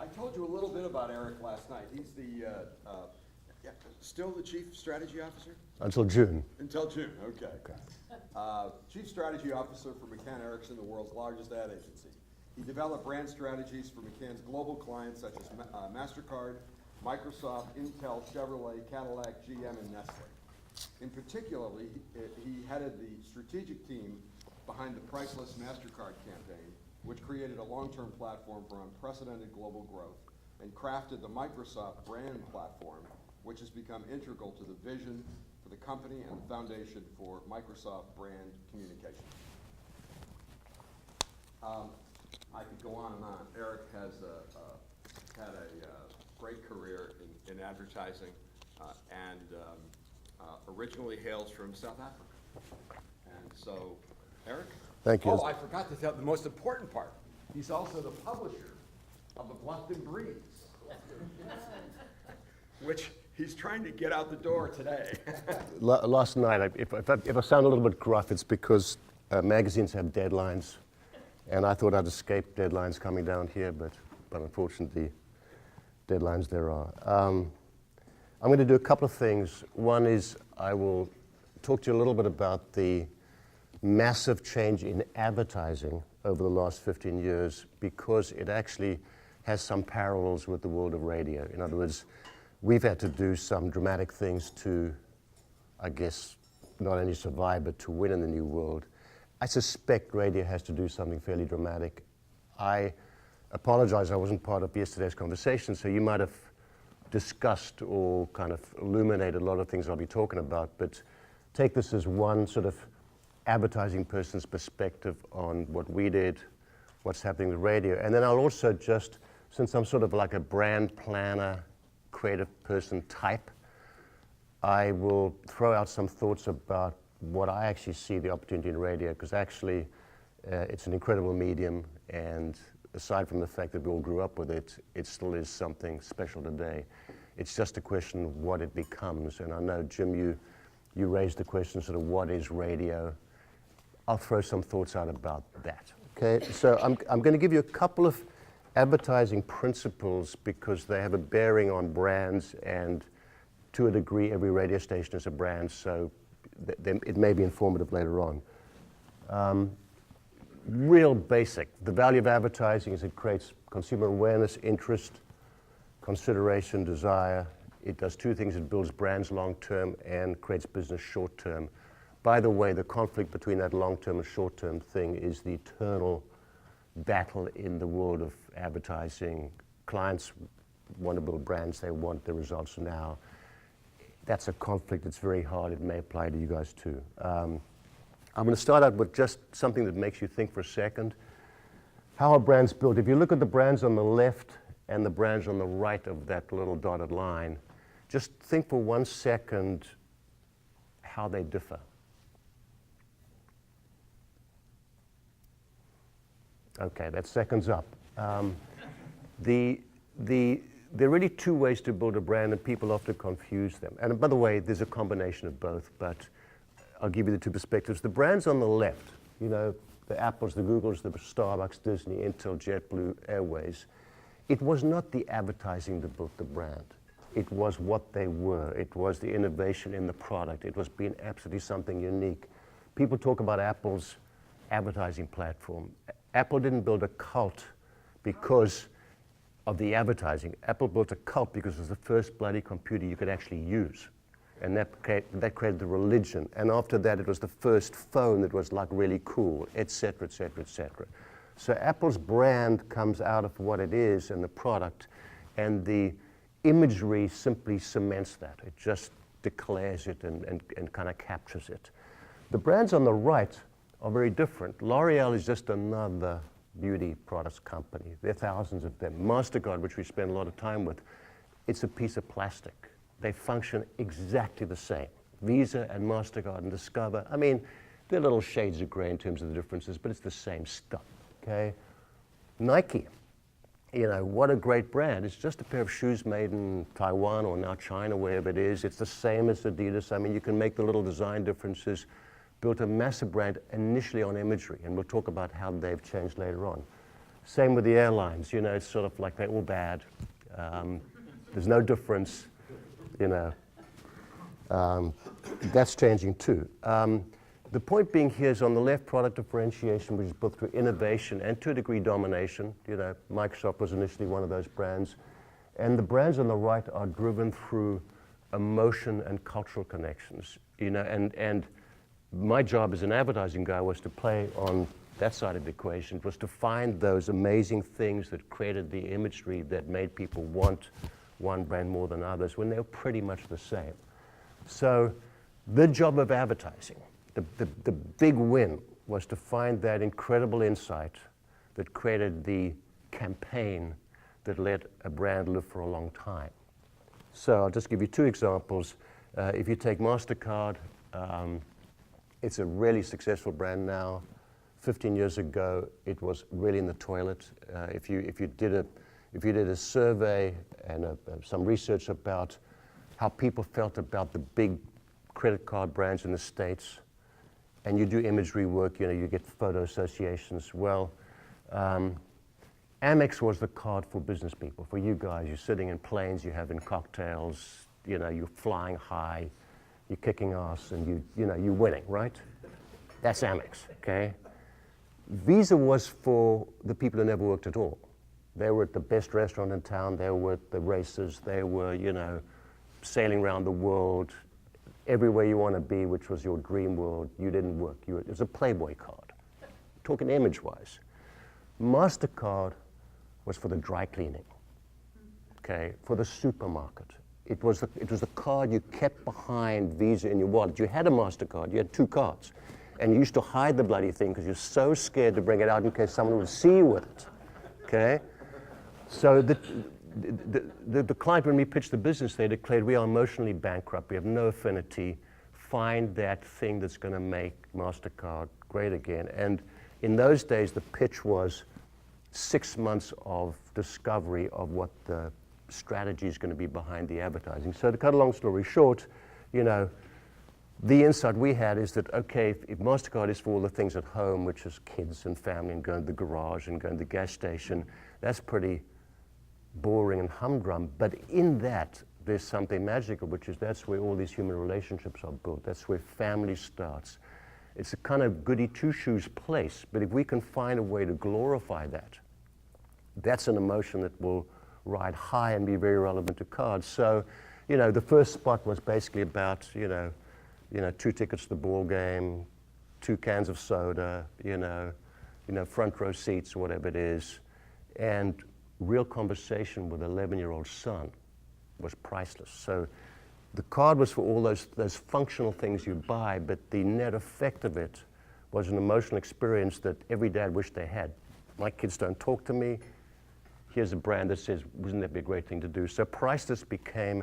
I told you a little bit about Eric last night. He's still the Chief Strategy Officer? Until June. Until June, okay. Chief Strategy Officer for McCann Erickson, the world's largest ad agency. He developed brand strategies for McCann's global clients such as MasterCard, Microsoft, Intel, Chevrolet, Cadillac, GM, and Nestle. In particular, he headed the strategic team behind the Priceless MasterCard campaign, which created a long-term platform for unprecedented global growth, and crafted the Microsoft brand platform, which has become integral to the vision for the company and the foundation for Microsoft brand communication. I could go on and on. Eric has had a great career in advertising and originally hails from South Africa. And so, Eric? Thank you. Oh, I forgot to tell the most important part. He's also the publisher of the Bluffton Breeze, which he's trying to get out the door today. Last night, if I sound a little bit gruff, it's because magazines have deadlines, and I thought I'd escape deadlines coming down here, but unfortunately, deadlines there are. I'm going to do a couple of things. One is I will talk to you a little bit about the massive change in advertising over the last 15 years because it actually has some parallels with the world of radio. In other words, we've had to do some dramatic things to, I guess, not only survive, but to win in the new world. I suspect radio has to do something fairly dramatic. I apologize, I wasn't part of yesterday's conversation, so you might have discussed or kind of illuminated a lot of things I'll be talking about, but take this as one sort of advertising person's perspective on what we did, what's happening with radio. And then I'll also just, since I'm sort of like a brand planner, creative person type, I will throw out some thoughts about what I actually see the opportunity in radio, because actually it's an incredible medium, and aside from the fact that we all grew up with it, it still is something special today. It's just a question of what it becomes. And I know, Jim, you raised the question sort of what is radio? I'll throw some thoughts out about that. Okay, so I'm going to give you a couple of advertising principles because they have a bearing on brands, and to a degree, every radio station is a brand, so it may be informative later on. Real basic. The value of advertising is it creates consumer awareness, interest, consideration, desire. It does two things. It builds brands long-term and creates business short-term. By the way, the conflict between that long-term and short-term thing is the eternal battle in the world of advertising. Clients want to build brands. They want the results now. That's a conflict. It's very hard. It may apply to you guys too. I'm going to start out with just something that makes you think for a second. How are brands built? If you look at the brands on the left and the brands on the right of that little dotted line, just think for 1 second how they differ. Okay, that's seconds up. There are really two ways to build a brand, and people often confuse them. And by the way, there's a combination of both, but I'll give you the two perspectives. The brands on the left, you know, the Apples, the Googles, the Starbucks, Disney, Intel, JetBlue, Airways, it was not the advertising that built the brand. It was what they were. It was the innovation in the product. It was being absolutely something unique. People talk about Apple's advertising platform. Apple didn't build a cult because of the advertising. Apple built a cult because it was the first bloody computer you could actually use. And that created the religion. And after that, it was the first phone that was like really cool, et cetera, et cetera, et cetera. So Apple's brand comes out of what it is and the product, and the imagery simply cements that. It just declares it and kind of captures it. The brands on the right are very different. L'Oreal is just another beauty products company. There are thousands of them. MasterCard, which we spend a lot of time with, it's a piece of plastic. They function exactly the same. Visa and MasterCard and Discover, I mean, there are little shades of gray in terms of the differences, but it's the same stuff, okay? Nike, you know, what a great brand. It's just a pair of shoes made in Taiwan or now China, wherever it is. It's the same as Adidas. I mean, you can make the little design differences. Built a massive brand initially on imagery, and we'll talk about how they've changed later on. Same with the airlines, you know, it's sort of like they're all bad. There's no difference, you know. That's changing too. The point being here is on the left, product differentiation, which is built through innovation and to a degree domination. You know, Microsoft was initially one of those brands. And the brands on the right are driven through emotion and cultural connections. You know, and my job as an advertising guy was to play on that side of the equation. It was to find those amazing things that created the imagery that made people want one brand more than others when they were pretty much the same. So the job of advertising, the big win was to find that incredible insight that created the campaign that let a brand live for a long time. So I'll just give you two examples. If you take MasterCard, it's a really successful brand now. 15 years ago, it was really in the toilet. If you did a survey and some research about how people felt about the big credit card brands in the States, and you do imagery work, you know, you get photo associations. Well, Amex was the card for business people, for you guys. You're sitting in planes, you're having cocktails, you know, you're flying high, you're kicking ass, and you're winning, right? That's Amex, okay? Visa was for the people who never worked at all. They were at the best restaurant in town, they were at the races, they were, you know, sailing around the world, everywhere you want to be, which was your dream world. You didn't work. It was a Playboy card, talking image-wise. MasterCard was for the dry cleaning, okay, for the supermarket. It was the card you kept behind Visa in your wallet. You had a MasterCard, you had two cards, and you used to hide the bloody thing because you're so scared to bring it out in case someone would see you with it, okay? So the client, when we pitched the business, they declared, we are emotionally bankrupt, we have no affinity, find that thing that's going to make MasterCard great again. And in those days, the pitch was 6 months of discovery of what the strategy is going to be behind the advertising. So to cut a long story short, you know, the insight we had is that, okay, if MasterCard is for all the things at home, which is kids and family and going to the garage and going to the gas station, that's pretty boring and humdrum, but in that there's something magical, which is that's where all these human relationships are built. That's where family starts. It's a kind of goody two-shoes place, but if we can find a way to glorify that, that's an emotion that will ride high and be very relevant to cards. So, you know, the first spot was basically about, you know, 2 tickets to the ball game, 2 cans of soda, you know, front row seats, whatever it is, and real conversation with an 11-year-old son was priceless. So the card was for all those functional things you buy, but the net effect of it was an emotional experience that every dad wished they had. My kids don't talk to me. Here's a brand that says, wouldn't that be a great thing to do? So priceless became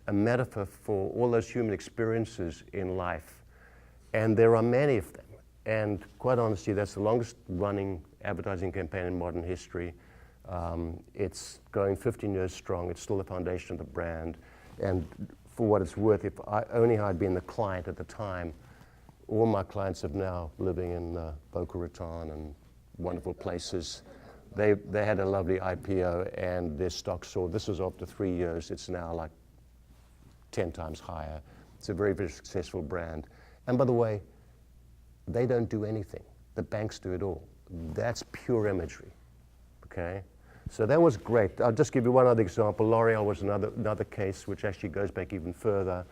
a metaphor for all those human experiences in life. And there are many of them. And quite honestly, that's the longest running advertising campaign in modern history. It's going 15 years strong. It's still the foundation of the brand. And for what it's worth, if I had been the client at the time, all my clients are now living in Boca Raton and wonderful places. They had a lovely IPO and their stock soared. This was after 3 years. It's now like 10 times higher. It's a very, very successful brand. And by the way, they don't do anything. The banks do it all. That's pure imagery, okay? So that was great. I'll just give you one other example. L'Oreal was another case which actually goes back even further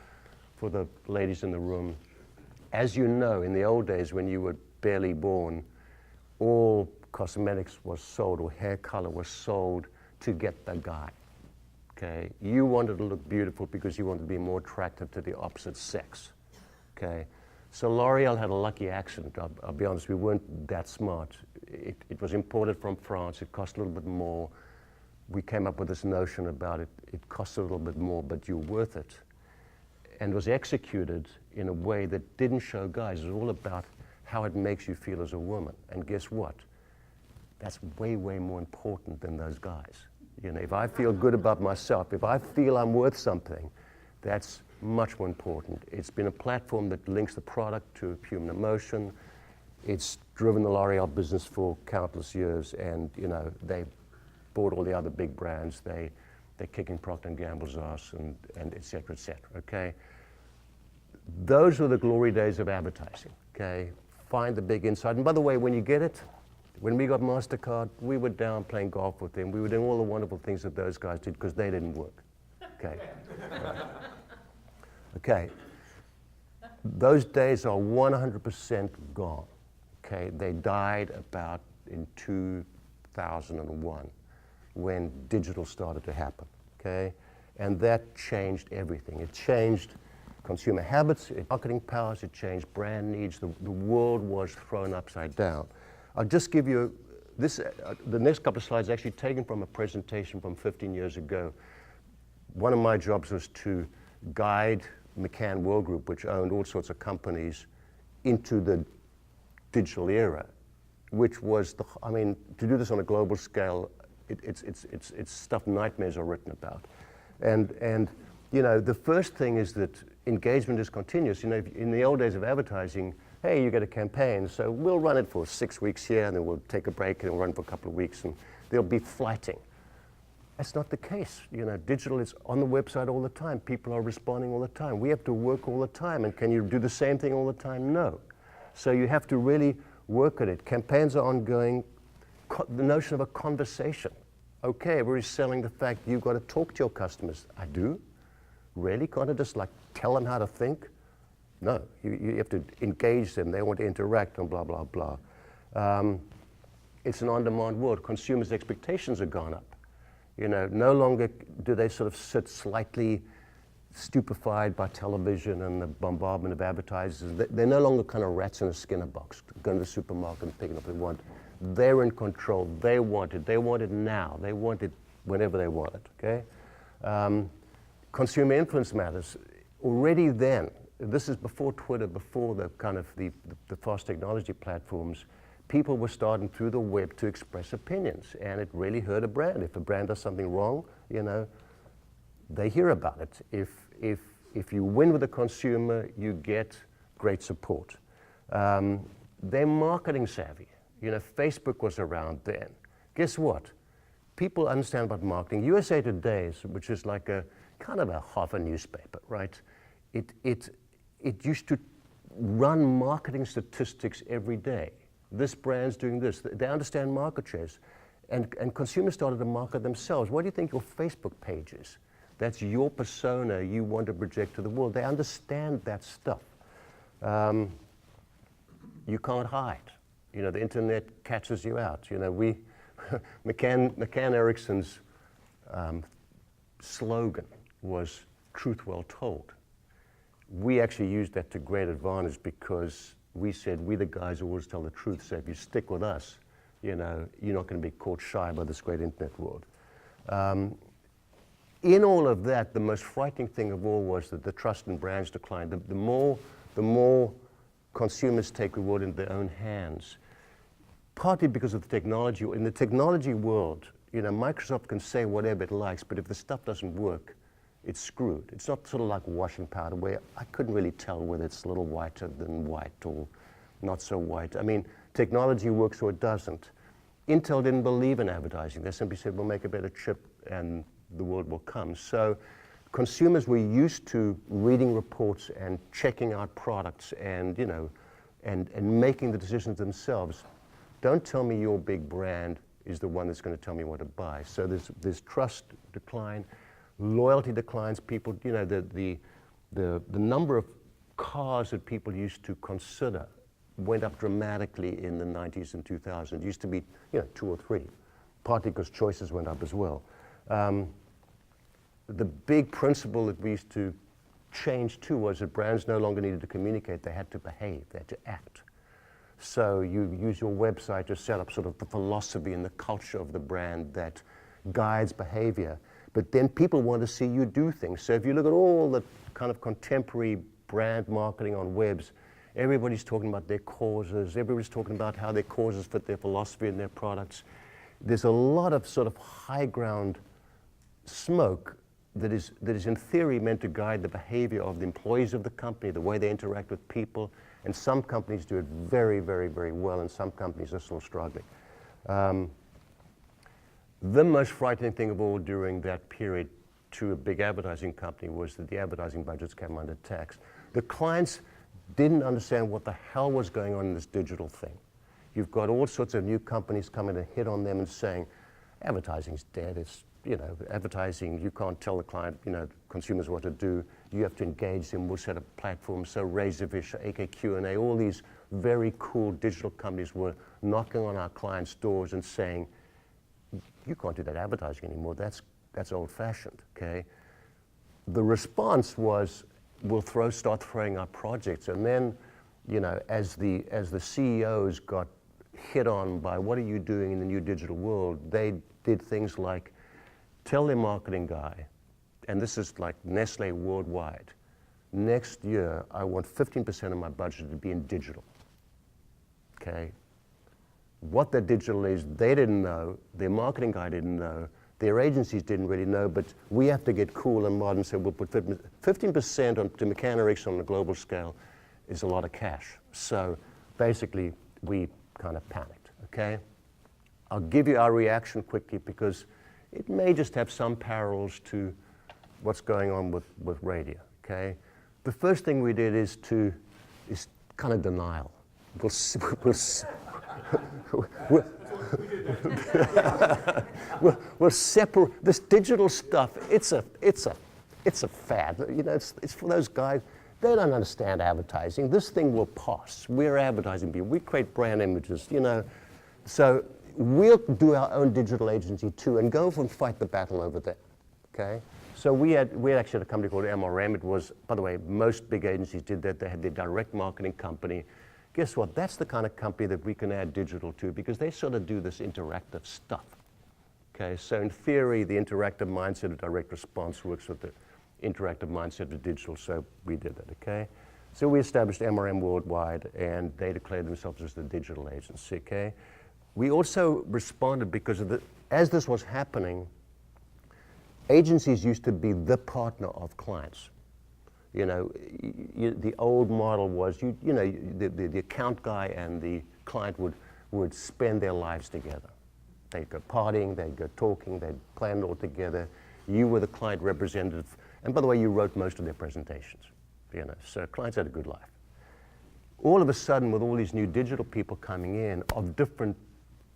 for the ladies in the room. As you know, in the old days when you were barely born, all cosmetics was sold or hair color was sold to get the guy, okay? You wanted to look beautiful because you wanted to be more attractive to the opposite sex, okay? So L'Oreal had a lucky accident. I'll be honest, we weren't that smart. It was imported from France. It cost a little bit more. We came up with this notion about it. It costs a little bit more, but you're worth it. And was executed in a way that didn't show guys. It was all about how it makes you feel as a woman. And guess what? That's way, way more important than those guys. You know, if I feel good about myself, if I feel I'm worth something, that's much more important. It's been a platform that links the product to human emotion. It's driven the L'Oreal business for countless years, and you know they bought all the other big brands. They're kicking Procter & Gamble's ass, and et cetera, et cetera. Okay, those were the glory days of advertising. Okay, find the big insight. And by the way, when you get it, when we got MasterCard, we were down playing golf with them. We were doing all the wonderful things that those guys did because they didn't work. Okay. Okay. Those days are 100% gone. Okay. They died about in 2001 when digital started to happen. Okay. And that changed everything. It changed consumer habits, marketing powers, it changed brand needs. The world was thrown upside down. I'll just give you this, the next couple of slides are actually taken from a presentation from 15 years ago. One of my jobs was to guide McCann World Group, which owned all sorts of companies, into the digital era, which was, I mean, to do this on a global scale, it's stuff nightmares are written about. And you know, the first thing is that engagement is continuous. You know, in the old days of advertising, hey, you get a campaign, so we'll run it for 6 weeks here, and then we'll take a break, and we'll run for a couple of weeks, and there'll be flighting. That's not the case. You know, digital is on the website all the time. People are responding all the time. We have to work all the time, and can you do the same thing all the time? No. So you have to really work at it. Campaigns are ongoing. The notion of a conversation. Okay, everybody's selling the fact you've got to talk to your customers. I do? Really? Can't I just like tell them how to think? No, you have to engage them. They want to interact and blah, blah, blah. It's an on-demand world. Consumers' expectations have gone up. You know, no longer do they sort of sit slightly stupefied by television and the bombardment of advertisers. They're no longer kind of rats in a Skinner box, going to the supermarket and picking up what they want. They're in control. They want it. They want it now. They want it whenever they want it, okay? Consumer influence matters. Already then, this is before Twitter, before the kind of the fast technology platforms, people were starting through the web to express opinions, and it really hurt a brand. If a brand does something wrong, you know, they hear about it. If you win with the consumer, you get great support. They're marketing savvy. You know, Facebook was around then. Guess what? People understand about marketing. USA Today, which is like a kind of a half a newspaper, right? It used to run marketing statistics every day. This brand's doing this. They understand market shares. And consumers started to market themselves. What do you think your Facebook page is? That's your persona you want to project to the world. They understand that stuff. You can't hide. You know, the internet catches you out. You know, McCann Ericsson's slogan was truth well told. We actually used that to great advantage because we said, we the guys who always tell the truth, so if you stick with us, you know, you're not going to be caught shy by this great internet world. In all of that, the most frightening thing of all was that the trust in brands declined. The more consumers take the world into their own hands, partly because of the technology. In the technology world, you know, Microsoft can say whatever it likes, but if the stuff doesn't work, it's screwed. It's not sort of like washing powder where I couldn't really tell whether it's a little whiter than white or not so white. I mean, technology works or it doesn't. Intel didn't believe in advertising. They simply said, we'll make a better chip and the world will come. So consumers were used to reading reports and checking out products and, you know, and making the decisions themselves. Don't tell me your big brand is the one that's going to tell me what to buy. So there's trust decline. Loyalty declines. People, you know, the number of cars that people used to consider went up dramatically in the 90s and 2000s. It used to be, you know, 2 or 3, partly because choices went up as well. The big principle that we used to change too was that brands no longer needed to communicate, they had to behave, they had to act. So you use your website to set up sort of the philosophy and the culture of the brand that guides behavior. But then people want to see you do things. So if you look at all the kind of contemporary brand marketing on webs, everybody's talking about their causes, everybody's talking about how their causes fit their philosophy and their products. There's a lot of sort of high ground smoke that is in theory meant to guide the behavior of the employees of the company, the way they interact with people, And some companies do it very, very, very well, and some companies are still struggling. The most frightening thing of all during that period to a big advertising company was that the advertising budgets came under tax. The clients didn't understand what the hell was going on in this digital thing. You've got all sorts of new companies coming to hit on them and saying, advertising's dead. It's, advertising, you can't tell the client, consumers what to do. You have to engage them. We'll set up platforms. So Razorfish, AKQ&A, all these very cool digital companies were knocking on our clients' doors and saying, you can't do that advertising anymore. That's old-fashioned, okay? The response was, we'll start throwing out projects. And then, as the CEOs got hit on by what are you doing in the new digital world, they did things like tell their marketing guy, and this is like Nestle worldwide, next year I want 15% of my budget to be in digital, okay? What that digital is, they didn't know, their marketing guy didn't know, their agencies didn't really know, but we have to get cool and modern, so we'll put 15% to McCann Erickson on a global scale is a lot of cash. So basically, we kind of panicked, okay? I'll give you our reaction quickly because it may just have some parallels to what's going on with radio, okay? The first thing we did is kind of denial. We'll separate this digital stuff. It's a fad. It's for those guys. They don't understand advertising. This thing will pass. We're advertising people. We create brand images. So we'll do our own digital agency too, and go and fight the battle over there. Okay. So we actually had a company called MRM. It was, by the way, most big agencies did that. They had their direct marketing company. Guess what? That's the kind of company that we can add digital to because they sort of do this interactive stuff. Okay, so in theory, the interactive mindset of direct response works with the interactive mindset of digital, so we did that, okay? So we established MRM worldwide, and they declared themselves as the digital agency, okay? We also responded because as this was happening, agencies used to be the partner of clients. The old model was, the account guy and the client would spend their lives together. They'd go partying, they'd go talking, they'd plan it all together. You were the client representative. And by the way, you wrote most of their presentations. So clients had a good life. All of a sudden, with all these new digital people coming in of different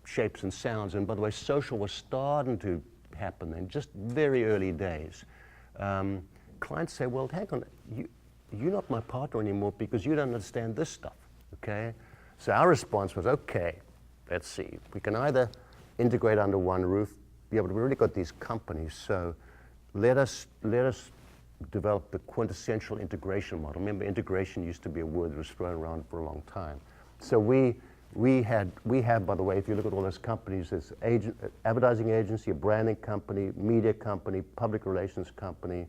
shapes and sounds, and by the way, social was starting to happen in just very early days. Clients say, well, hang on, you're not my partner anymore because you don't understand this stuff, okay? So our response was, okay, let's see. We can either integrate under one roof, but we already got these companies, so let us develop the quintessential integration model. Remember, integration used to be a word that was thrown around for a long time. So we have, by the way, if you look at all those companies, there's advertising agency, a branding company, media company, public relations company,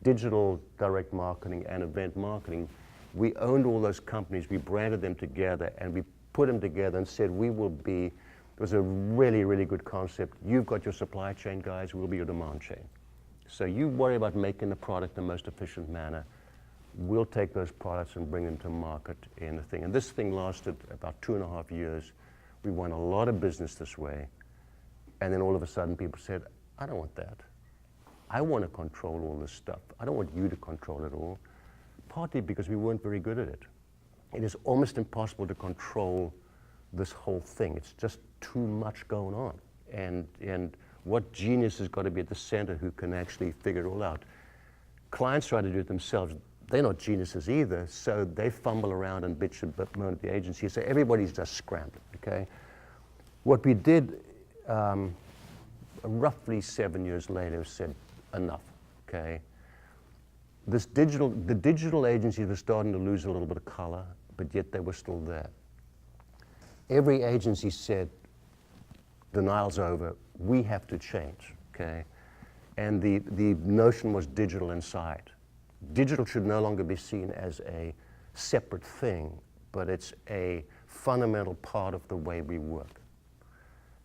digital direct marketing, and event marketing. We owned all those companies, we branded them together, and we put them together and said we will be, it was a really, really good concept. You've got your supply chain guys, we'll be your demand chain. So you worry about making the product the most efficient manner. We'll take those products and bring them to market in the thing. And this thing lasted about 2.5 years. We won a lot of business this way. And then all of a sudden people said, I don't want that. I want to control all this stuff. I don't want you to control it all. Partly because we weren't very good at it. It is almost impossible to control this whole thing. It's just too much going on. And what genius has got to be at the center who can actually figure it all out? Clients try to do it themselves. They're not geniuses either, so they fumble around and bitch and moan at the agency. So everybody's just scrambling, okay? What we did roughly 7 years later said, enough, okay? The digital agencies were starting to lose a little bit of color, but yet they were still there. Every agency said, denial's over, we have to change, okay? And the notion was digital inside. Digital should no longer be seen as a separate thing, but it's a fundamental part of the way we work.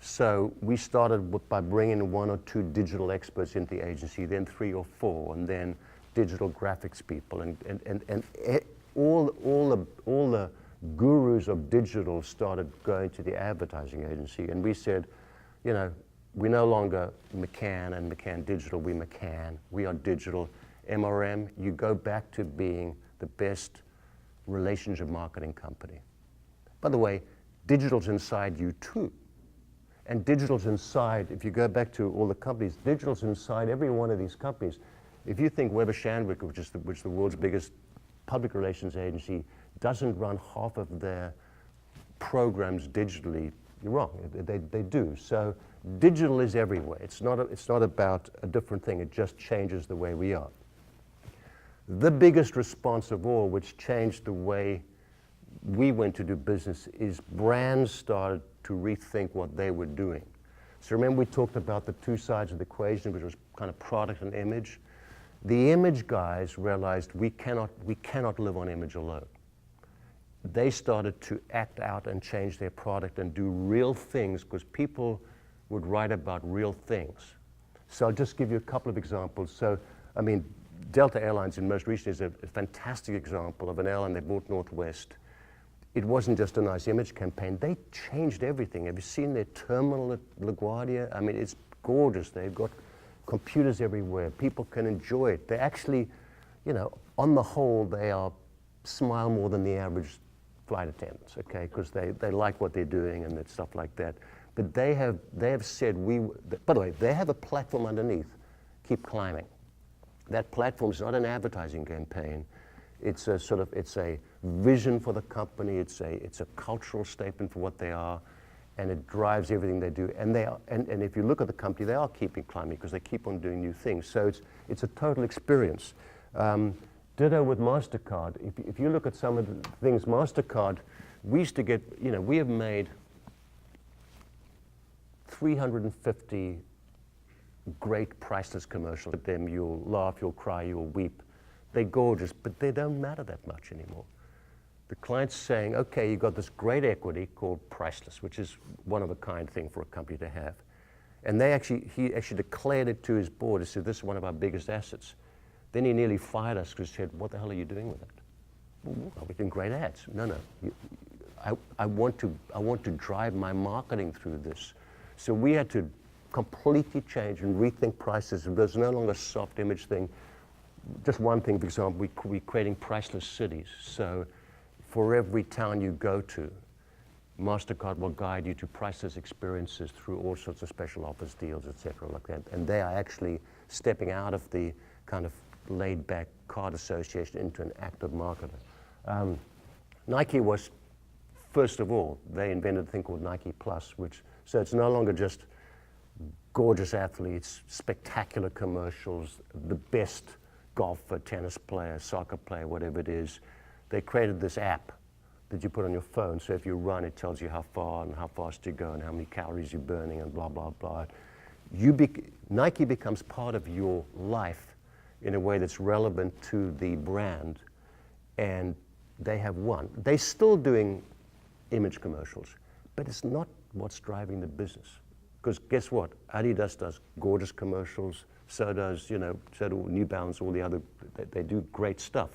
So we started by bringing 1 or 2 digital experts into the agency, then 3 or 4, and then digital graphics people, and all the gurus of digital started going to the advertising agency, and we said, you know, we're no longer McCann and McCann Digital, we're McCann, we are digital. MRM, you go back to being the best relationship marketing company. By the way, digital's inside you too. And digital's inside, if you go back to all the companies, digital's inside every one of these companies. If you think Weber Shandwick, which is the world's biggest public relations agency, doesn't run half of their programs digitally, you're wrong. They do. So digital is everywhere. It's not about a different thing. It just changes the way we are. The biggest response of all, which changed the way we went to do business, is brands started to rethink what they were doing. So remember we talked about the two sides of the equation, which was kind of product and image. The image guys realized we cannot live on image alone. They started to act out and change their product and do real things, because people would write about real things. So I'll just give you a couple of examples. So, I mean, Delta Airlines in most recently is a fantastic example of an airline they bought Northwest. It wasn't just a nice image campaign. They changed everything. Have you seen their terminal at LaGuardia? I mean, it's gorgeous. They've got computers everywhere. People can enjoy it. They actually, you know, on the whole, they are smile more than the average flight attendants, okay, because they like what they're doing and stuff like that. But they have said, by the way, they have a platform underneath. Keep climbing. That platform is not an advertising campaign. It's a vision for the company. It's a cultural statement for what they are, and it drives everything they do. And and if you look at the company, they are keeping climbing because they keep on doing new things. So it's a total experience. Ditto with MasterCard. If you look at some of the things, MasterCard, we used to get, you know, we have made 350 great priceless commercials. At them, you'll laugh, you'll cry, you'll weep. They're gorgeous, but they don't matter that much anymore. The client's saying, okay, you've got this great equity called priceless, which is one of a kind thing for a company to have. And he actually declared it to his board. He said, this is one of our biggest assets. Then he nearly fired us because he said, what the hell are you doing with it? Well, we're doing great ads. No. I want to drive my marketing through this. So we had to completely change and rethink prices. There's no longer a soft image thing. Just one thing, for example, we're creating priceless cities. So for every town you go to, MasterCard will guide you to priceless experiences through all sorts of special offers, deals, etc., like that. And they are actually stepping out of the kind of laid-back card association into an active marketer. Nike was, first of all, they invented a thing called Nike Plus, so it's no longer just gorgeous athletes, spectacular commercials, the best golfer, tennis player, soccer player, whatever it is. They created this app that you put on your phone, so if you run, it tells you how far and how fast you go and how many calories you're burning and blah, blah, blah. Nike becomes part of your life in a way that's relevant to the brand, and they have won. They're still doing image commercials, but it's not what's driving the business. Because guess what? Adidas does gorgeous commercials, so does New Balance, all the other, they do great stuff.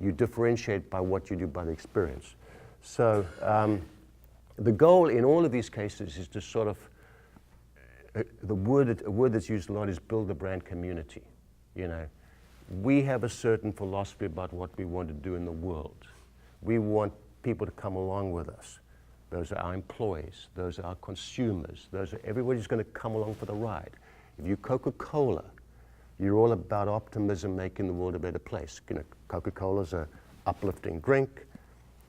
You differentiate by what you do by the experience. So the goal in all of these cases is to sort of, a word that's used a lot is build a brand community. You know, we have a certain philosophy about what we want to do in the world. We want people to come along with us. Those are our employees. Those are our consumers. Everybody's going to come along for the ride. If you're Coca-Cola, you're all about optimism, making the world a better place. You know, Coca-Cola's an uplifting drink.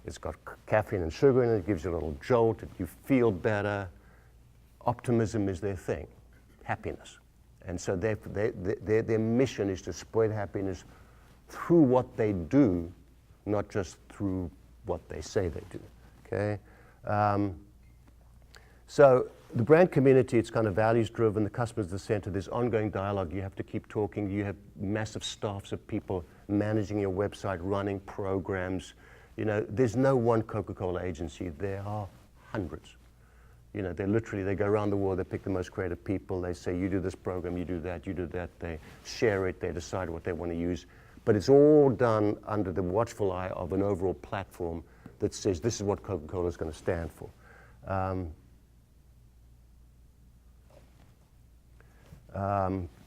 It's got caffeine and sugar in it. It gives you a little jolt. You feel better. Optimism is their thing. Happiness. And so their mission is to spread happiness through what they do, not just through what they say they do, okay? So the brand community, it's kind of values driven, the customer's the center, there's ongoing dialogue, you have to keep talking, you have massive staffs of people managing your website, running programs. You know, there's no one Coca-Cola agency, there are hundreds. You know, they go around the world, they pick the most creative people, they say, you do this program, you do that, they share it, they decide what they want to use. But it's all done under the watchful eye of an overall platform that says this is what Coca-Cola is going to stand for.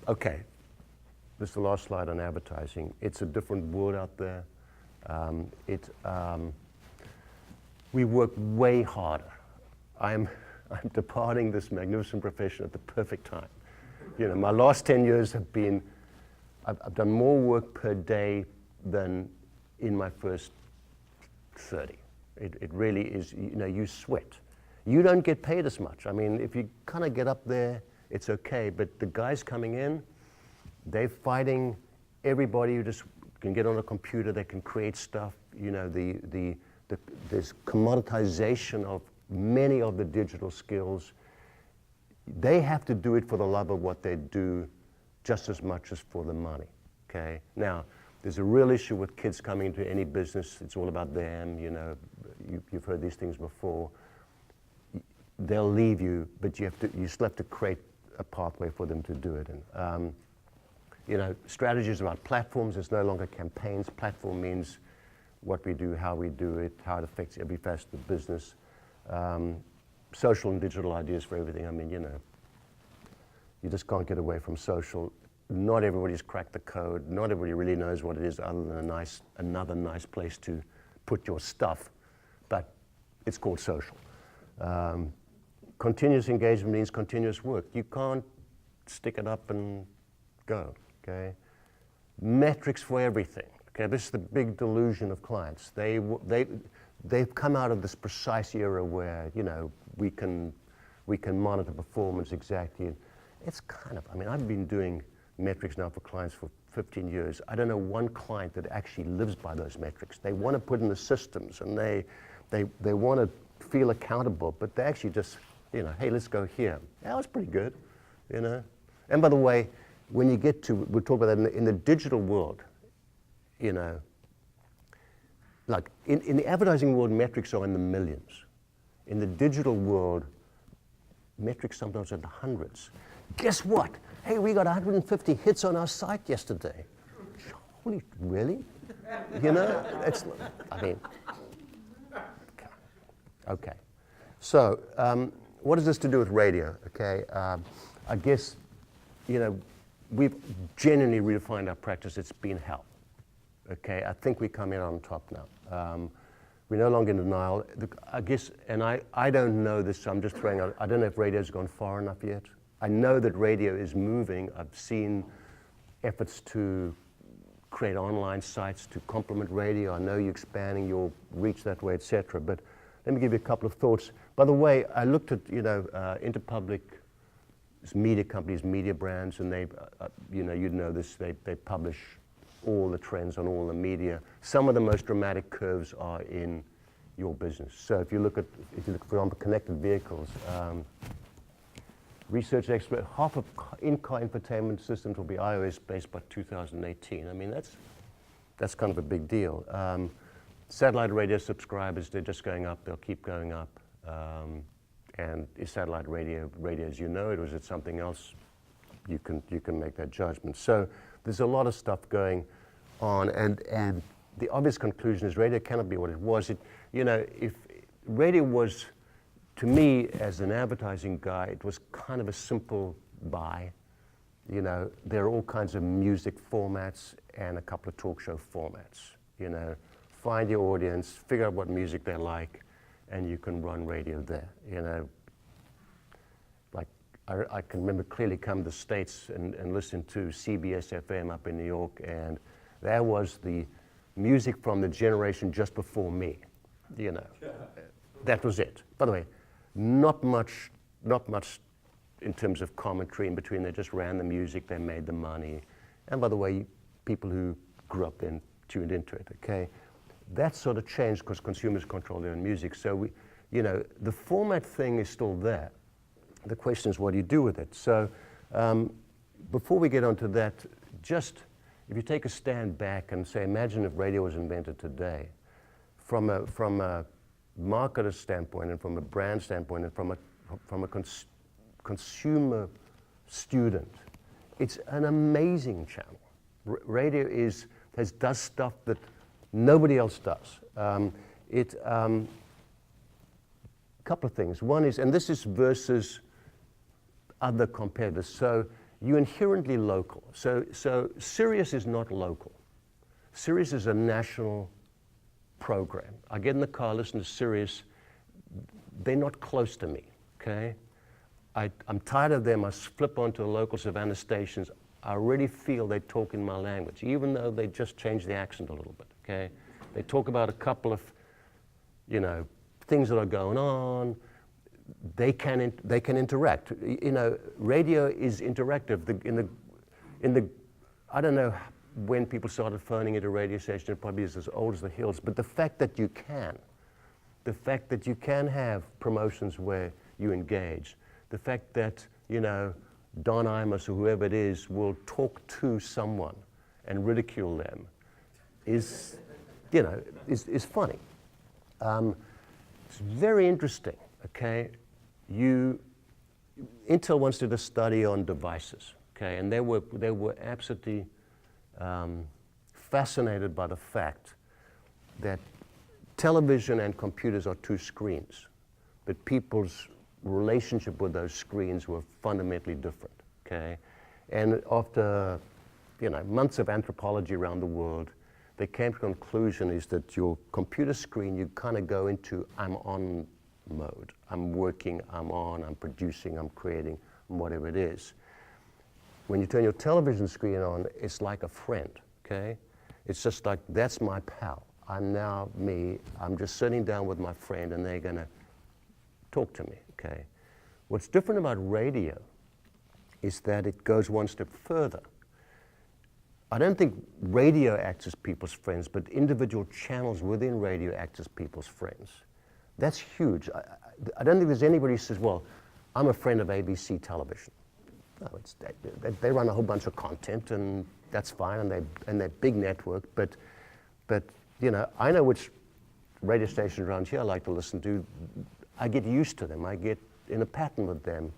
Okay, this is the last slide on advertising. It's a different world out there. We work way harder. I'm departing this magnificent profession at the perfect time. You know, my last 10 years have been, I've done more work per day than in my first 30. It really is, you know, you sweat. You don't get paid as much. I mean, if you kind of get up there, it's okay, but the guys coming in, they're fighting everybody who just can get on a computer, they can create stuff. You know, there's commoditization of many of the digital skills. They have to do it for the love of what they do just as much as for the money, okay? Now, there's a real issue with kids coming into any business. It's all about them, you know. You've heard these things before. They'll leave you, but you still have to create a pathway for them to do it. And, you know, strategies about platforms. It's no longer campaigns. Platform means what we do, how we do it, how it affects every facet of business. Social and digital ideas for everything. I mean, you know, you just can't get away from social. Not everybody's cracked the code. Not everybody really knows what it is other than another nice place to put your stuff, but it's called social. Continuous engagement means continuous work. You can't stick it up and go, okay? Metrics for everything, okay? This is the big delusion of clients. They've come out of this precise era where, you know, we can monitor performance exactly. It's kind of, I mean, I've been doing metrics now for clients for 15 years. I don't know one client that actually lives by those metrics. They want to put in the systems and they want to feel accountable, but they actually just, you know, hey, let's go here. That was pretty good, you know. And by the way, when you get to, we'll talk about that in the digital world, you know, like in the advertising world, metrics are in the millions. In the digital world, metrics sometimes are in the hundreds. Guess what? Hey, we got 150 hits on our site yesterday. Holy, really? You know, it's, I mean, okay. So, what has this to do with radio? Okay, I guess, you know, we've genuinely redefined our practice. It's been hell. Okay, I think we come in on top now. We're no longer in denial. I guess, and I don't know this, so I'm just throwing out, I don't know if radio's gone far enough yet. I know that radio is moving. I've seen efforts to create online sites to complement radio. I know you're expanding your reach that way, et cetera. But let me give you a couple of thoughts. By the way, I looked at, you know, Interpublic, media companies, media brands, and they, you know, you'd know this, they publish all the trends on all the media. Some of the most dramatic curves are in your business. So if you look, for example, connected vehicles, research expert, half of in-car infotainment systems will be iOS-based by 2018. I mean, that's kind of a big deal. Satellite radio subscribers, they're just going up. They'll keep going up. And is satellite radio as you know it, or is it something else? You can make that judgment. So there's a lot of stuff going on, and the obvious conclusion is radio cannot be what it was. You know, if radio was, to me, as an advertising guy, it was kind of a simple buy. You know, there are all kinds of music formats and a couple of talk show formats. You know, find your audience, figure out what music they like, and you can run radio there. You know, like I can remember clearly come to the States and listen to CBS FM up in New York, and that was the music from the generation just before me. You know, that was it. By the way, not much in terms of commentary in between. They just ran the music, they made the money. And by the way, people who grew up then tuned into it, okay? That sort of changed because consumers control their own music. So you know, the format thing is still there. The question is, what do you do with it? So before we get onto that, just if you take a stand back and say, imagine if radio was invented today, from a marketer standpoint and from a brand standpoint and from a consumer student, it's an amazing channel. Radio does stuff that nobody else does. Couple of things. One is, and this is versus other competitors, so you're inherently local. So Sirius is not local. Sirius is a national program. I get in the car, listen to Sirius, they're not close to me, okay? I'm tired of them. I flip onto the local Savannah stations. I already feel they talk in my language, even though they just change the accent a little bit, okay? They talk about a couple of, you know, things that are going on. They can interact. You know, radio is interactive. I don't know when people started phoning at a radio station. It probably is as old as the hills. But the fact that you can have promotions where you engage, the fact that, you know, Don Imus or whoever it is will talk to someone and ridicule them is, you know, is funny. It's very interesting, okay? Intel once did a study on devices, okay? And they were absolutely fascinated by the fact that television and computers are two screens, but people's relationship with those screens were fundamentally different, okay? And after, you know, months of anthropology around the world, they came to the conclusion is that your computer screen, you kind of go into I'm on mode. I'm working, I'm on, I'm producing, I'm creating, whatever it is. When you turn your television screen on, it's like a friend, okay? It's just like, that's my pal. I'm now me. I'm just sitting down with my friend and they're gonna talk to me, okay? What's different about radio is that it goes one step further. I don't think radio acts as people's friends, but individual channels within radio act as people's friends. That's huge. I don't think there's anybody who says, well, I'm a friend of ABC television. No, they run a whole bunch of content and that's fine, and they're big network, but you know, I know which radio stations around here I like to listen to. I get used to them. I get in a pattern with them.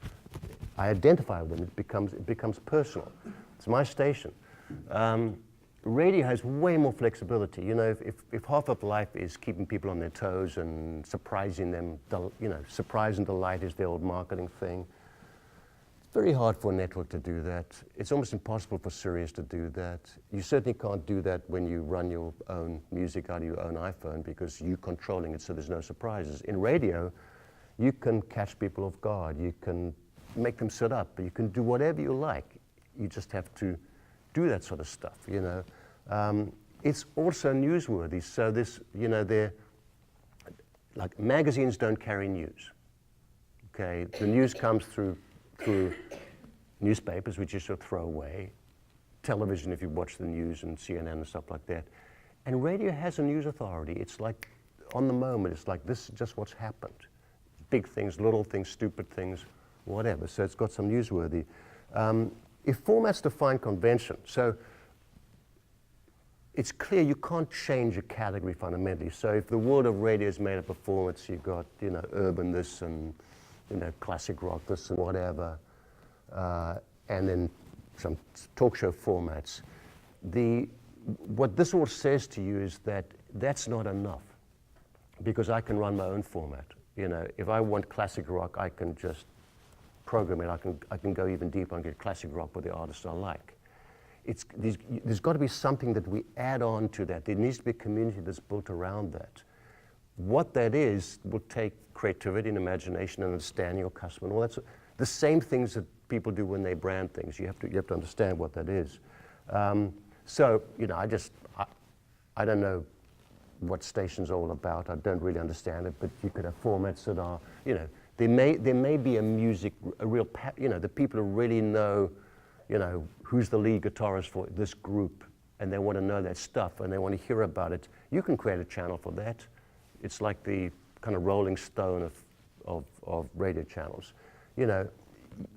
I identify with them. It becomes personal. It's my station. Radio has way more flexibility. You know, if half of life is keeping people on their toes and surprising them, you know, surprise and delight is the old marketing thing. It's very hard for a network to do that. It's almost impossible for Sirius to do that. You certainly can't do that when you run your own music out of your own iPhone because you're controlling it so there's no surprises. In radio, you can catch people off guard. You can make them sit up. You can do whatever you like. You just have to do that sort of stuff, you know. It's also newsworthy. So this, you know, like magazines don't carry news. Okay, the news comes through newspapers, which you sort of throw away. Television, if you watch the news and CNN and stuff like that. And radio has a news authority. It's like on the moment. It's like this is just what's happened. Big things, little things, stupid things, whatever. So it's got some newsworthy. If formats define convention, so it's clear you can't change a category fundamentally. So if the world of radio is made up of formats, you've got, you know, urban this and, you know, classic rock this and whatever, and then some talk show formats. What this all says to you is that that's not enough because I can run my own format. You know, if I want classic rock, I can just program it. I can go even deeper and get classic rock with the artists I like. There's got to be something that we add on to that. There needs to be a community that's built around that. What that is will take creativity and imagination and understanding your customer and all that. The same things that people do when they brand things. You have to understand what that is. So, you know, I don't know what station's all about. I don't really understand it, but you could have formats that are, you know, there may be a real, you know, the people who really know, you know, who's the lead guitarist for this group, and they want to know that stuff, and they want to hear about it. You can create a channel for that. It's like the kind of Rolling Stone of radio channels. You know,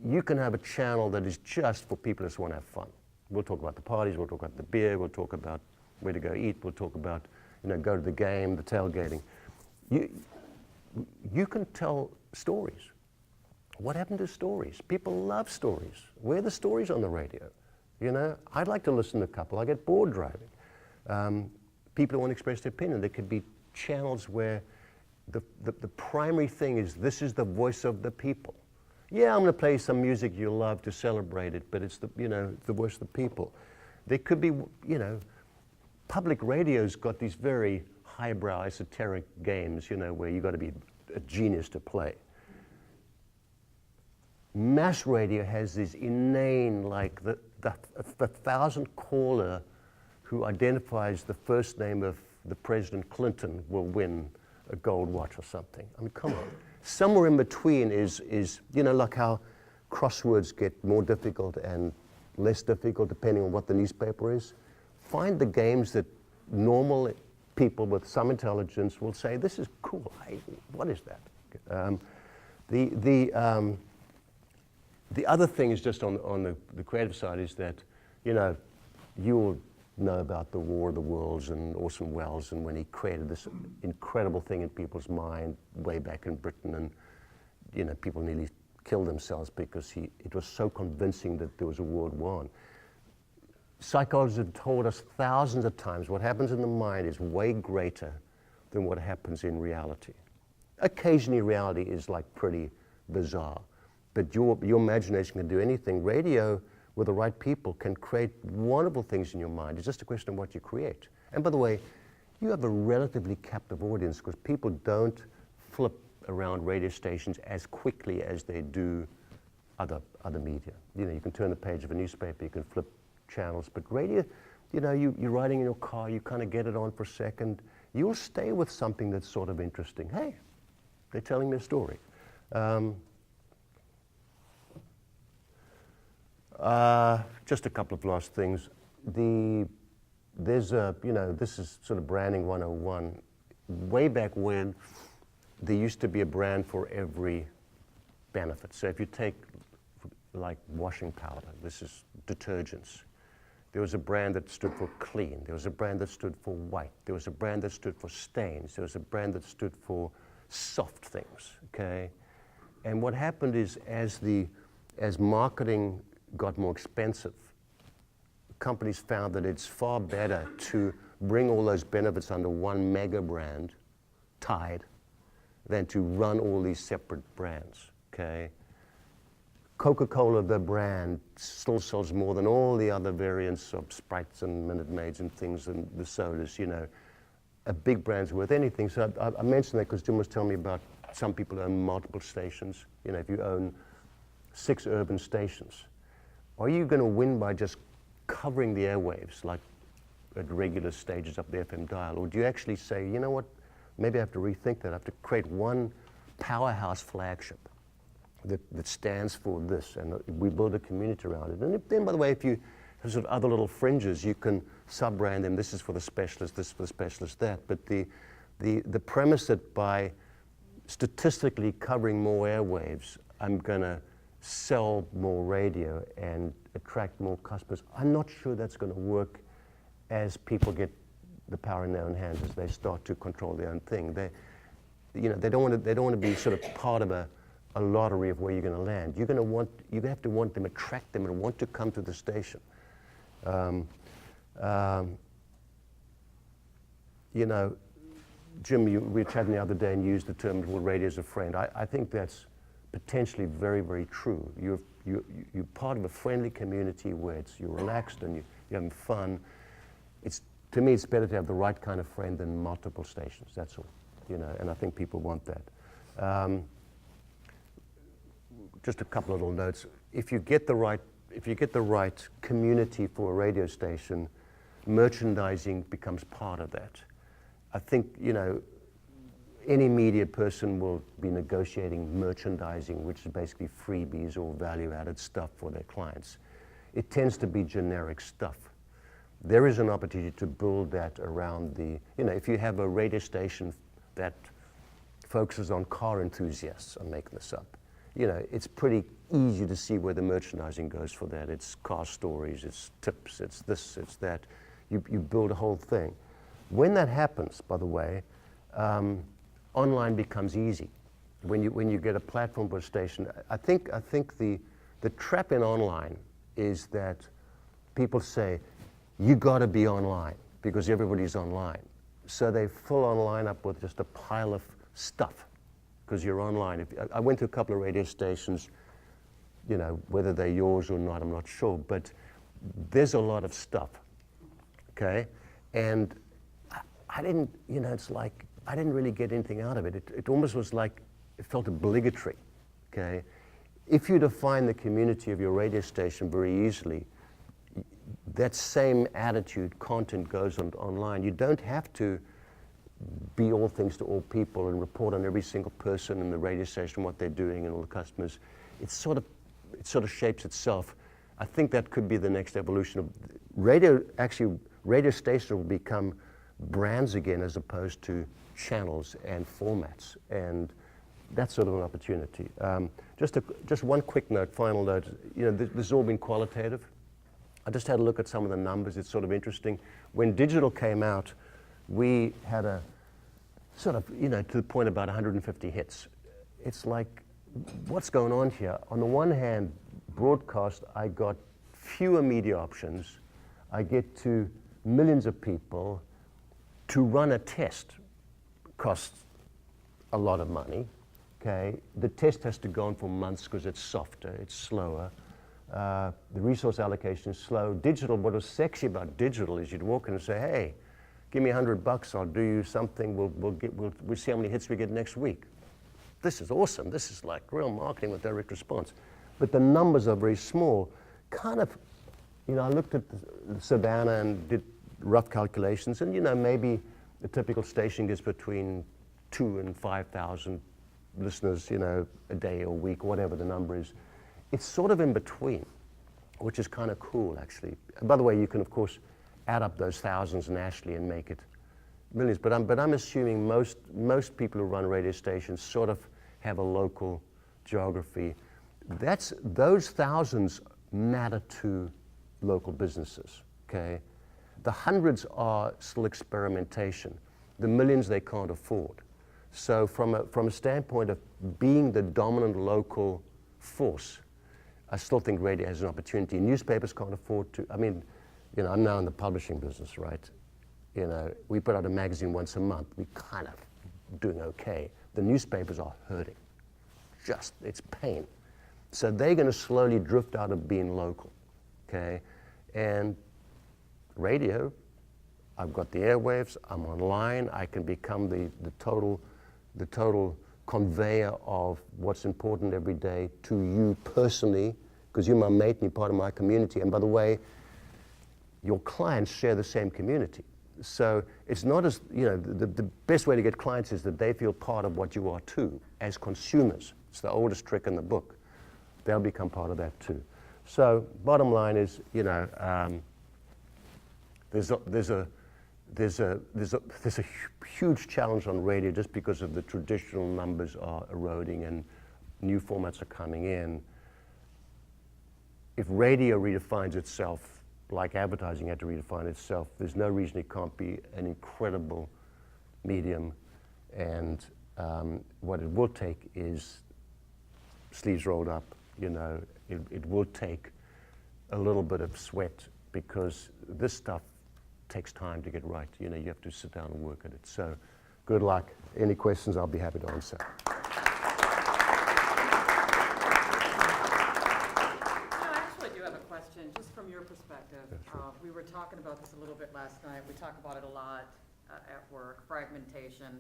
you can have a channel that is just for people who just want to have fun. We'll talk about the parties, we'll talk about the beer, we'll talk about where to go eat, we'll talk about, you know, go to the game, the tailgating. You can tell stories. What happened to stories? People love stories. Where are the stories on the radio? You know, I'd like to listen to a couple. I get bored driving. People who want to express their opinion. There could be channels where the primary thing is this is the voice of the people. Yeah, I'm going to play some music you'll love to celebrate it, but it's the, you know, the voice of the people. There could be, you know, public radio's got these very highbrow esoteric games, you know, where you got to be a genius to play. Mass radio has this inane, like the 1,000 caller who identifies the first name of the President Clinton will win a gold watch or something. I mean, come on. Somewhere in between is, you know, like how crosswords get more difficult and less difficult depending on what the newspaper is. Find the games that normal people with some intelligence will say, this is cool. Hey, what is that? The other thing is just on the creative side is that, you know, you'll know about the War of the Worlds and Orson Welles and when he created this incredible thing in people's mind way back in Britain, and, you know, people nearly killed themselves because it was so convincing that there was a world war. Psychologists have told us thousands of times what happens in the mind is way greater than what happens in reality. Occasionally reality is like pretty bizarre, but your imagination can do anything. Radio, with the right people, can create wonderful things in your mind. It's just a question of what you create. And by the way, you have a relatively captive audience because people don't flip around radio stations as quickly as they do other media. You know, you can turn the page of a newspaper, you can flip channels, but radio, you know, you're riding in your car, you kind of get it on for a second, you'll stay with something that's sort of interesting. Hey, they're telling me a story. Just a couple of last things. There's a, you know, this is sort of branding 101. Way back when, there used to be a brand for every benefit. So if you take like washing powder, this is detergents. There was a brand that stood for clean. There was a brand that stood for white. There was a brand that stood for stains. There was a brand that stood for soft things, okay? And what happened is as marketing got more expensive, companies found that it's far better to bring all those benefits under one mega brand, Tide, than to run all these separate brands, okay? Coca-Cola, the brand, still sells more than all the other variants of Sprites and Minute Maids and things and the sodas, you know. A big brand's worth anything. So I mentioned that because Jim was telling me about some people who own multiple stations. You know, if you own 6 urban stations, are you going to win by just covering the airwaves like at regular stages up the FM dial? Or do you actually say, you know what, maybe I have to rethink that. I have to create one powerhouse flagship that stands for this, and we build a community around it. And then, by the way, if you have sort of other little fringes, you can sub-brand them. This is for the specialist, this is for the specialist, that. But the premise that by statistically covering more airwaves, I'm going to sell more radio and attract more customers, I'm not sure that's going to work as people get the power in their own hands, as they start to control their own thing. They don't want to be sort of part of a lottery of where you're going to land. You have to want them, attract them, and want to come to the station. You know, Jim, we were chatting the other day and used the term "well, radio's a friend." I think that's potentially very, very true. You're part of a friendly community where you're relaxed and you're having fun. To me, it's better to have the right kind of friend than multiple stations. That's all, you know. And I think people want that. Just a couple of little notes. If you get the right community for a radio station, merchandising becomes part of that. I think, you know, any media person will be negotiating merchandising, which is basically freebies or value-added stuff for their clients. It tends to be generic stuff. There is an opportunity to build that around you know, if you have a radio station that focuses on car enthusiasts, I'm making this up, you know, it's pretty easy to see where the merchandising goes for that. It's car stories, it's tips, it's this, it's that. You build a whole thing. When that happens, by the way, online becomes easy. When you get a platform for a station, I think the trap in online is that people say, you got to be online because everybody's online. So they full on line up with just a pile of stuff because you're online. I went to a couple of radio stations, you know, whether they're yours or not, I'm not sure, but there's a lot of stuff, okay? And I didn't, you know, it's like, I didn't really get anything out of it. It almost was like, it felt obligatory, okay? If you define the community of your radio station very easily, that same attitude, content goes on online. You don't have to be all things to all people and report on every single person in the radio station, what they're doing and all the customers. It sort of shapes itself. I think that could be the next evolution of radio. Actually, radio stations will become brands again as opposed to channels and formats, and that's sort of an opportunity. Just one quick note, final note. You know, this has all been qualitative. I just had a look at some of the numbers. It's sort of interesting. When digital came out, we had a sort of, you know, to the point about 150 hits. It's like, what's going on here? On the one hand, broadcast, I got fewer media options. I get to millions of people. To run a test costs a lot of money, okay? The test has to go on for months because it's softer, it's slower. The resource allocation is slow. Digital, what was sexy about digital is you'd walk in and say, hey, give me $100, I'll do you something, we'll see how many hits we get next week. This is awesome. This is like real marketing with direct response. But the numbers are very small. Kind of, you know, I looked at the Savannah and did rough calculations, and you know, maybe the typical station gets between 2,000 and 5,000 listeners, you know, a day or a week, whatever the number is. It's sort of in between, which is kind of cool, actually. And by the way, you can, of course, add up those thousands nationally and make it millions. But I'm assuming most people who run radio stations sort of have a local geography. Those thousands matter to local businesses, okay? The hundreds are still experimentation. The millions they can't afford. So from a standpoint of being the dominant local force, I still think radio has an opportunity. Newspapers can't afford to. I mean, you know, I'm now in the publishing business, right? You know, we put out a magazine once a month. We kind of doing okay. The newspapers are hurting. Just, it's pain. So they're going to slowly drift out of being local, okay? And radio, I've got the airwaves, I'm online, I can become the total conveyor of what's important every day to you personally, because you're my mate and you're part of my community. And by the way, your clients share the same community. So it's not as, you know, the best way to get clients is that they feel part of what you are too, as consumers. It's the oldest trick in the book. They'll become part of that too. So bottom line is, you know, there's a huge challenge on radio just because of the traditional numbers are eroding and new formats are coming in. If radio redefines itself like advertising had to redefine itself, there's no reason it can't be an incredible medium. And what it will take is sleeves rolled up, you know, it will take a little bit of sweat because this stuff takes time to get right. You know, you have to sit down and work at it. So good luck. Any questions, I'll be happy to answer. Just from your perspective, we were talking about this a little bit last night. We talk about it a lot at work, fragmentation.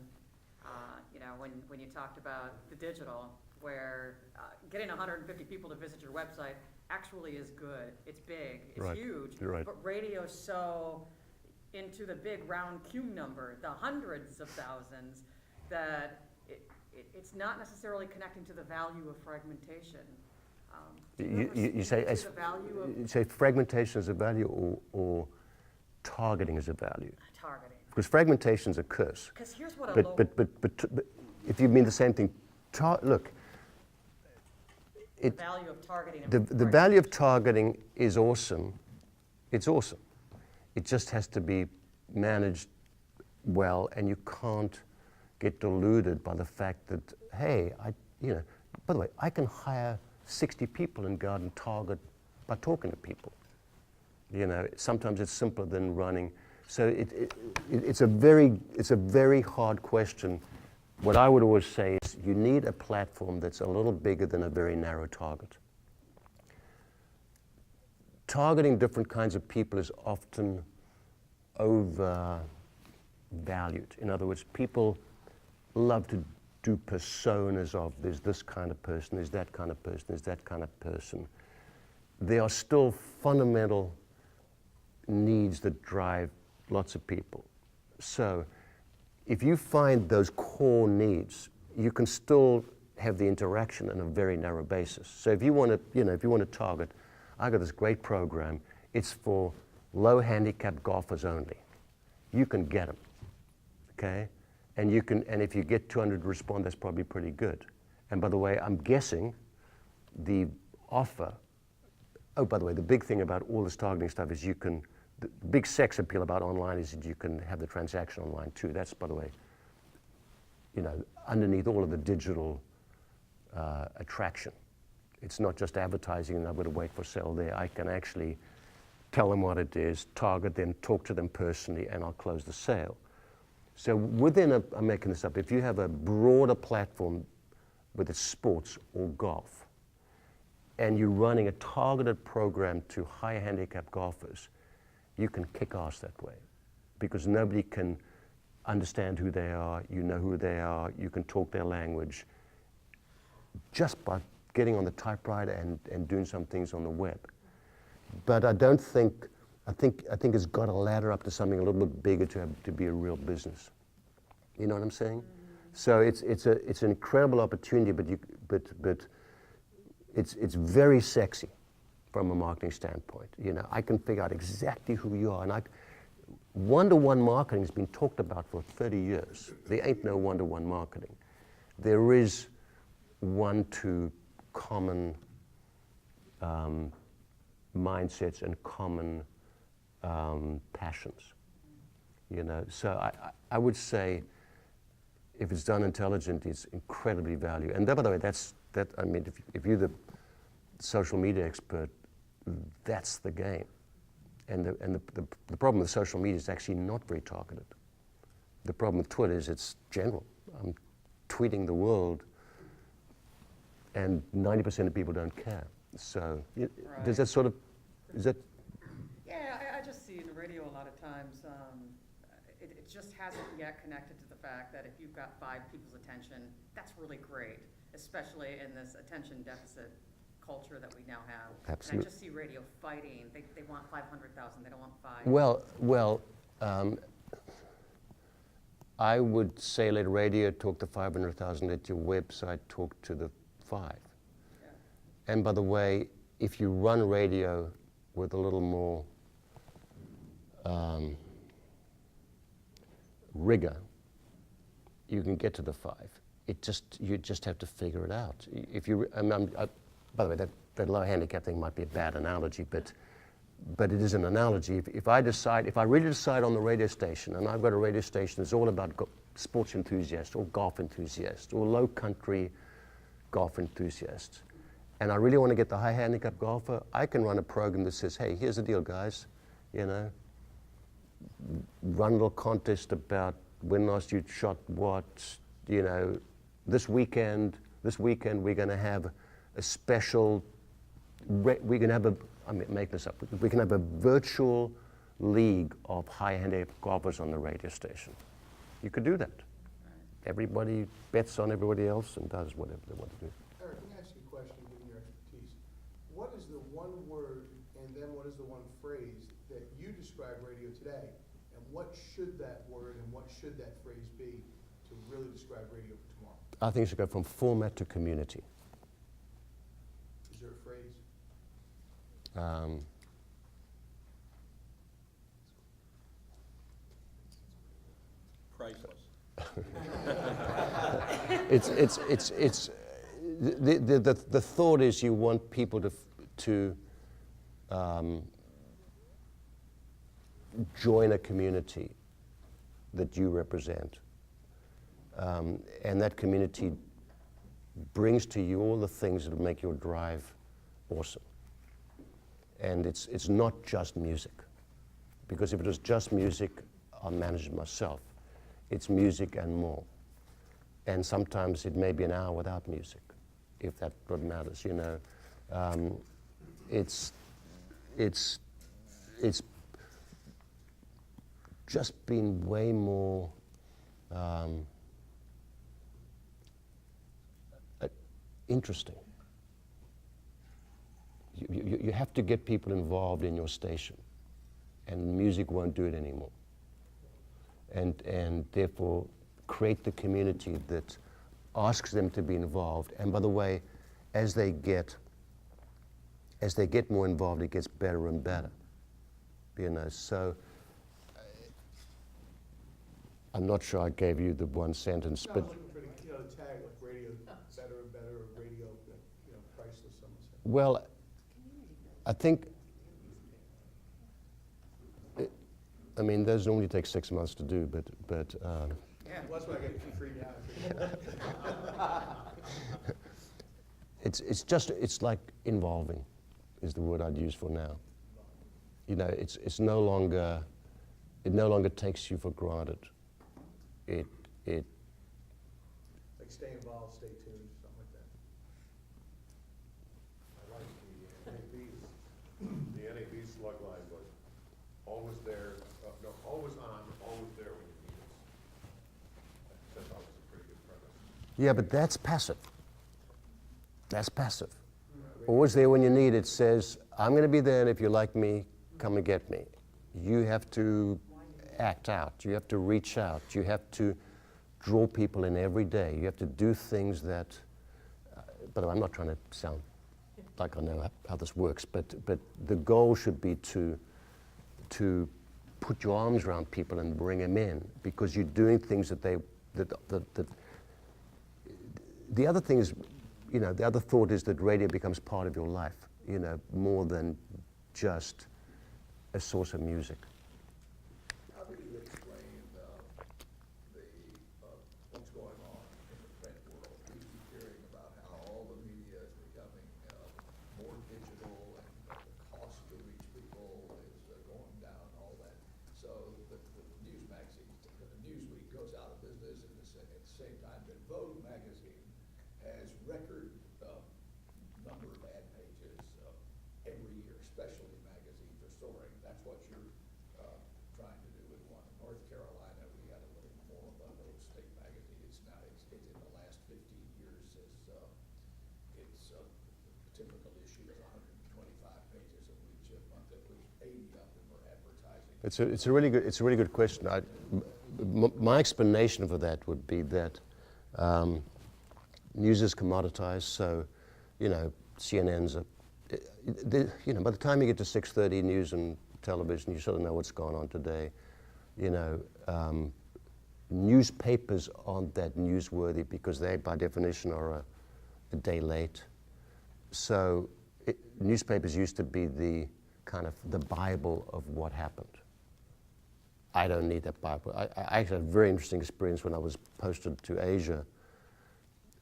You know, when you talked about the digital, where getting 150 people to visit your website actually is good. It's big, it's right. huge, You're right. But radio's so into the big round Q number, the hundreds of thousands, that it's not necessarily connecting to the value of fragmentation. You say fragmentation is a value or targeting is a value? Targeting. Because fragmentation is a curse. Because here's what but if you mean the same thing, look. The value of targeting. The value of targeting is awesome. It's awesome. It just has to be managed well, and you can't get deluded by the fact that, hey, by the way, I can hire 60 people and go out and target by talking to people. You know, sometimes it's simpler than running. So it's a very hard question. What I would always say is you need a platform that's a little bigger than a very narrow target. Targeting different kinds of people is often overvalued. In other words, people love to do personas of there's this kind of person, there's that kind of person, there's that kind of person. There are still fundamental needs that drive lots of people. So if you find those core needs, you can still have the interaction on a very narrow basis. So if you want to target, I got this great program. It's for low handicap golfers only. You can get them, okay? And if you get 200 to respond, that's probably pretty good. And by the way, I'm guessing the offer. Oh, by the way, the big thing about all this targeting stuff is the big sex appeal about online is that you can have the transaction online too. That's, by the way, underneath all of the digital attraction. It's not just advertising and I've got to wait for sale there. I can actually tell them what it is, target them, talk to them personally, and I'll close the sale. So within I'm making this up, if you have a broader platform, whether it's sports or golf, and you're running a targeted program to high handicap golfers, you can kick ass that way because nobody can understand who they are, you know who they are, you can talk their language just by getting on the typewriter and doing some things on the web. But I think it's got to ladder up to something a little bit bigger to be a real business. You know what I'm saying? So it's an incredible opportunity, but it's very sexy from a marketing standpoint. I can figure out exactly who you are, and one-to-one marketing has been talked about for 30 years. There ain't no one-to-one marketing. There is one-to common mindsets and common passions. So I would say if it's done intelligently, it's incredibly valuable. And by the way, if you're the social media expert, that's the game. And the problem with social media is actually not very targeted. The problem with Twitter is it's general. I'm tweeting the world, and 90% of people don't care. So does that sort of, is that? Yeah, I just see in the radio a lot of times, it just hasn't yet connected to the fact that if you've got 5 people's attention, that's really great, especially in this attention deficit culture that we now have. Absolutely. And I just see radio fighting. They want 500,000, they don't want 5. Well, I would say let radio talk to 500,000, let your website talk to the 5. Yeah. And by the way, if you run radio with a little more rigor, you can get to the 5. You just have to figure it out. If you, by the way, that low handicap thing might be a bad analogy, but it is an analogy. If I really decide on the radio station, and I've got a radio station that's all about sports enthusiasts or golf enthusiasts or low country golf enthusiasts, and I really want to get the high handicap golfer, I can run a program that says, hey, here's the deal, guys, run a little contest about when last you shot what, this weekend we're going to have a special, we can have a virtual league of high handicap golfers on the radio station. You could do that. Everybody bets on everybody else and does whatever they want to do. Eric, let me ask you a question, given your expertise. What is the one word and then what is the one phrase that you describe radio today? And what should that word and what should that phrase be to really describe radio for tomorrow? I think it should go from format to community. Is there a phrase? Priceless. The thought is you want people to join a community that you represent, and that community brings to you all the things that make your drive awesome. And it's not just music, because if it was just music, I'll manage it myself. It's music and more. And sometimes it may be an hour without music, if that's what matters, you know. It's just been way more interesting. You have to get people involved in your station, and music won't do it anymore. And therefore, create the community that asks them to be involved. And by the way, as they get more involved, it gets better and better. You know, so I'm not sure I gave you the one sentence, No, I but was looking for the, you know, the tag, like radio better and better, or radio, you know, priceless, someone said. well, I think, I mean, those normally take 6 months to do, but Yeah. Well, that's why I get you free now. it's like involving is the word I'd use for now. You know, it no longer takes you for granted. It Like stay involved, stay tuned, something like that. I like the NAB slug line was always there, no, always on, always there when you need us. That was a pretty good premise. Yeah, but that's passive. That's passive. Always there when you need it says, I'm going to be there, and if you like me, come and get me. You have to act out. You have to reach out. You have to draw people in every day. You have to do things that, but I'm not trying to sound like I know how this works, but the goal should be to put your arms around people and bring them in, because you're doing things that the other thing is, you know, the other thought is that radio becomes part of your life, you know, more than just a source of music. How do you explain what's going on in the print world? We keep hearing about how all the media is becoming more digital, and the cost to reach people is going down, all that. So the news magazines, Newsweek goes out of business, and at the same time that Vogue magazine has record number of ad pages every year, especially magazines are soaring. That's what you're trying to do with one. In North Carolina, we got a little more of a little state magazine. It's in the last 15 years its typical issue is 125 pages of each month, of which 80 of them are advertising. It's a really good question. My explanation for that would be that news is commoditized, so, you know, CNN's you know, by the time you get to 6:30 news and television, you sort of know what's going on today. You know, newspapers aren't that newsworthy because they, by definition, are a day late. So newspapers used to be the kind of the Bible of what happened. I don't need that Bible. I actually had a very interesting experience when I was posted to Asia,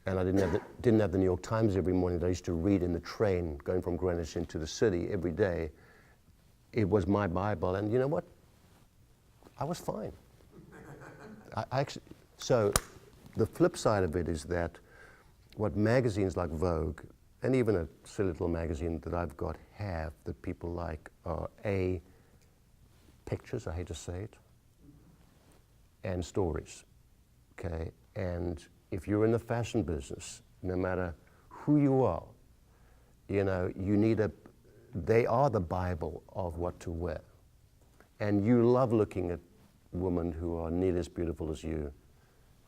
and I didn't have the New York Times every morning that I used to read in the train going from Greenwich into the city every day. It was my Bible, and you know what? I was fine. So the flip side of it is that what magazines like Vogue, and even a silly little magazine that I've got have that people like are A, pictures, I hate to say it, and stories, okay? And if you're in the fashion business, no matter who you are, you know, they are the Bible of what to wear. And you love looking at women who are nearly as beautiful as you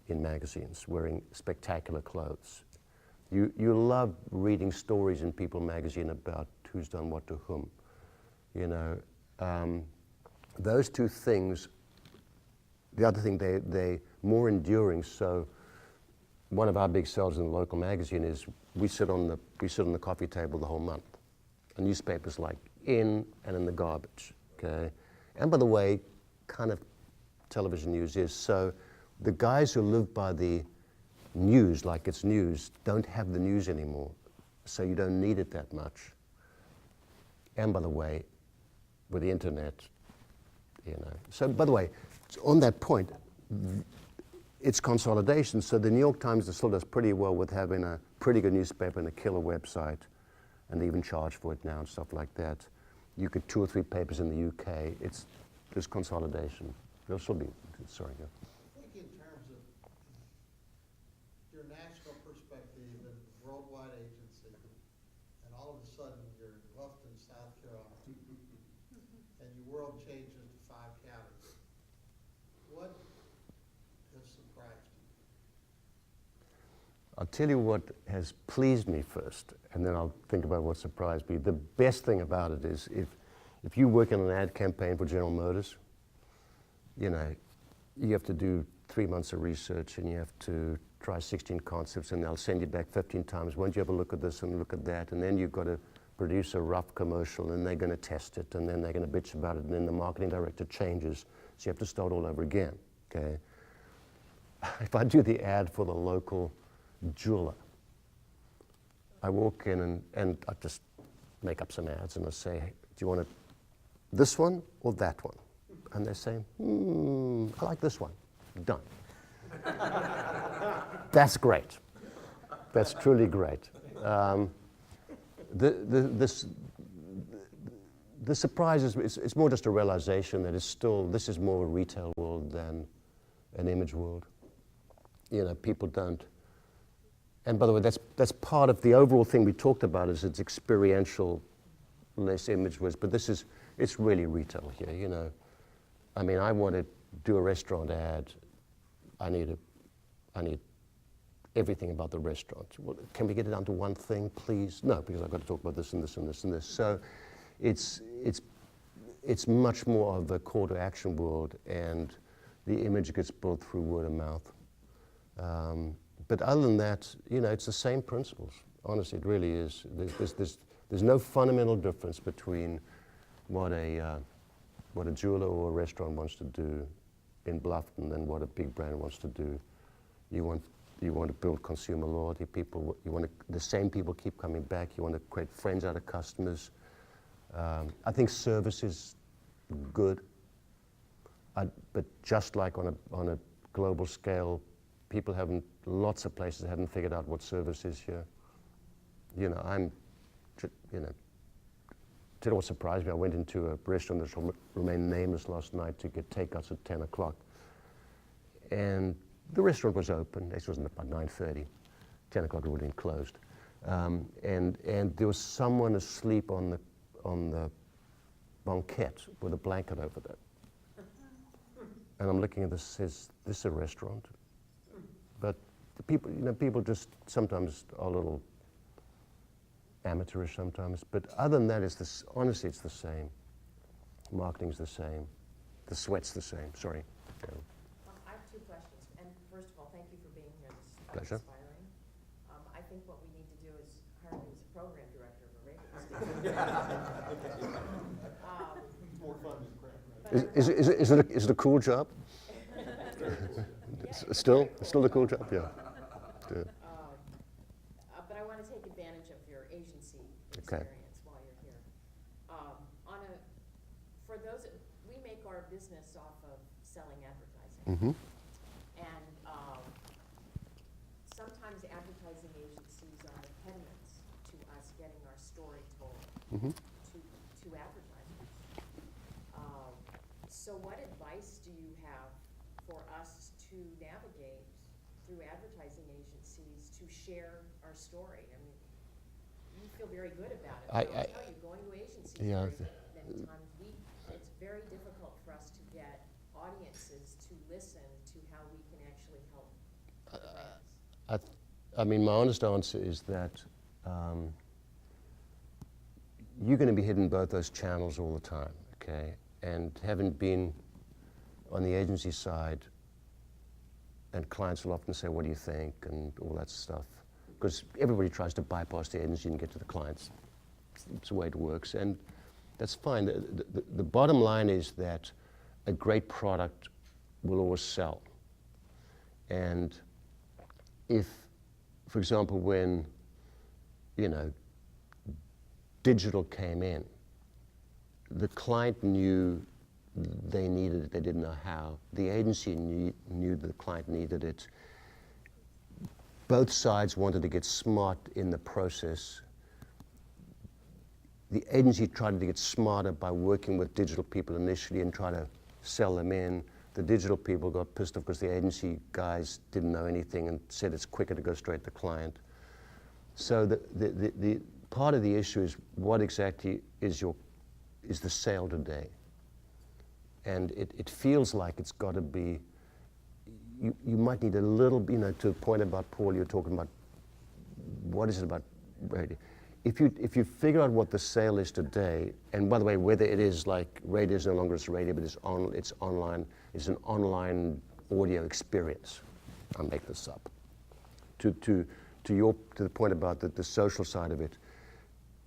in magazines, wearing spectacular clothes. You love reading stories in People magazine about who's done what to whom. You know, those two things, the other thing, they more enduring. So one of our big sellers in the local magazine is we sit on the coffee table the whole month. A newspaper's like in and in the garbage, okay? And by the way, kind of television news is, so the guys who live by the news, like it's news, don't have the news anymore. So you don't need it that much. And by the way, with the internet, you know. So, by the way, on that point, it's consolidation. So the New York Times still does pretty well with having a pretty good newspaper and a killer website, and they even charge for it now and stuff like that. You get 2 or 3 papers in the UK. There's consolidation. There'll still be, sorry. Yeah. I think in terms of your national perspective and worldwide agency, and all of a sudden you're in Bluffton, South Carolina, and your world changes to 5 counties. What has surprised you? I'll tell you what has pleased me first, and then I'll think about what surprised me. The best thing about it is if you work in an ad campaign for General Motors, you know, you have to do 3 months of research and you have to try 16 concepts and they'll send you back 15 times. Won't you have a look at this and look at that? And then you've got to produce a rough commercial and they're going to test it and then they're going to bitch about it and then the marketing director changes. So you have to start all over again, okay? If I do the ad for the local jeweler, I walk in and I just make up some ads and I say, hey, do you want this one or that one? And they say, I like this one. Done. That's great. That's truly great. The surprise is it's more just a realization that this is more a retail world than an image world. You know, people don't. And by the way, that's part of the overall thing we talked about is it's experiential, less image words. But it's really retail here, you know. I mean, I want to do a restaurant ad. I need everything about the restaurant. Well, can we get it down to one thing, please? No, because I've got to talk about this and this and this and this. So it's much more of a call to action world, and the image gets built through word of mouth. But other than that, you know, it's the same principles. Honestly, it really is. There's no fundamental difference between what a jeweler or a restaurant wants to do in Bluffton than what a big brand wants to do. You want to build consumer loyalty. The same people keep coming back. You want to create friends out of customers. I think service is good, but just like on a global scale, lots of places haven't figured out what service is here. You know, it all surprised me. I went into a restaurant that shall remain nameless last night to get takeouts at 10 o'clock. And the restaurant was open. This was about 9:30. 10 o'clock already closed. And there was someone asleep on the banquette with a blanket over that. And I'm looking at this, says, this is a restaurant? But the people just sometimes are a little amateurish sometimes, but other than that, honestly, it's the same. Marketing's the same. The sweat's the same. Sorry. Yeah. I have 2 questions, and first of all, thank you for being here. This is quite Pleasure. inspiring. I think what we need to do is hire you as a program director of a radio station. More fun than crap, right? Is it a cool job? Still a cool job? Yeah. But I want to take advantage of your agency Okay. experience while you're here. For those, we make our business off of selling advertising. Mm-hmm. And sometimes advertising agencies are impediments to us getting our story told Mm-hmm. to advertisers. So what advice do you have for us to navigate through advertising agencies to share our story? I mean, you feel very good about it. I'll tell you, going to agencies Yeah. many times, it's very difficult for us to get audiences to listen to how we can actually help brands. I mean, my honest answer is that you're going to be hitting both those channels all the time, okay? And having been on the agency side, and clients will often say, what do you think, and all that stuff. Because everybody tries to bypass the agency and get to the clients. It's the way it works, and that's fine. The bottom line is that a great product will always sell. And if, for example, when, you know, digital came in, the client knew they needed it, they didn't know how. The agency knew the client needed it. Both sides wanted to get smart in the process. The agency tried to get smarter by working with digital people initially and try to sell them in. The digital people got pissed off because the agency guys didn't know anything and said it's quicker to go straight to client. So the part of the issue is what exactly is the sale today? And it feels like it's got to be, you might need a little, to the point about Paul, you're talking about, what is it about radio? If you figure out what the sale is today, and by the way, whether it is like radio is no longer just radio, but it's online, it's an online audio experience. I'll make this up. To the point about the social side of it,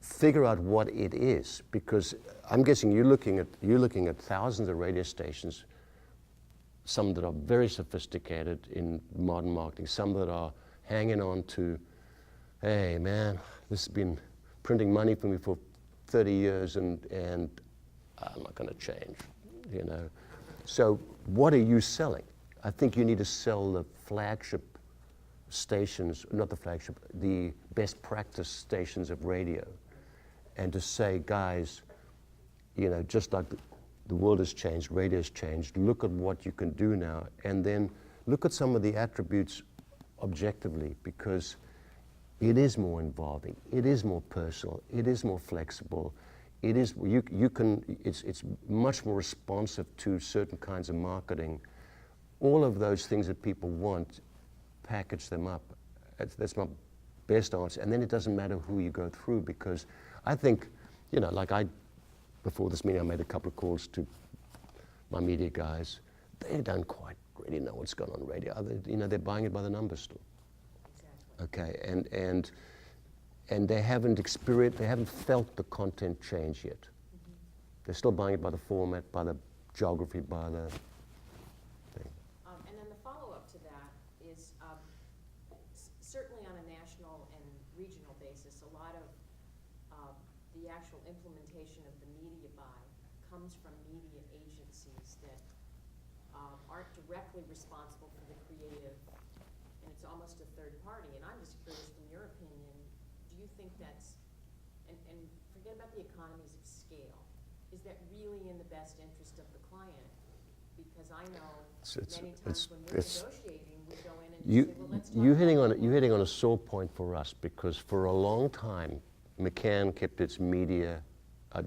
figure out what it is, because I'm guessing you're looking at thousands of radio stations, some that are very sophisticated in modern marketing, some that are hanging on to, hey man, this has been printing money for me for 30 years and I'm not going to change, So what are you selling? I think you need to sell the flagship stations, not the flagship, the best practice stations of radio, and to say, guys, just like the world has changed, radio has changed, look at what you can do now, and then look at some of the attributes objectively, because it is more involving, it is more personal, it is more flexible, it is, it's much more responsive to certain kinds of marketing. All of those things that people want, package them up. That's my best answer. And then it doesn't matter who you go through, because I think, before this meeting, I made a couple of calls to my media guys. They don't quite really know what's going on in radio. They're buying it by the numbers still. Exactly. Okay, and they haven't experienced, they haven't felt the content change yet. They're still buying it by the format, by the geography, by the thing. And then the follow-up to that is, certainly on a national and regional basis, a lot of the actual implementation of the media buy comes from media agencies that aren't directly responsible for the creative, and it's almost a third party. And I'm just curious, from your opinion, do you think that's, and forget about the economies of scale, is that really in the best interest of the client? Because I know many times when we're negotiating, we go in and say, well, let's talk You're hitting on a sore point for us, because for a long time, McCann kept its media,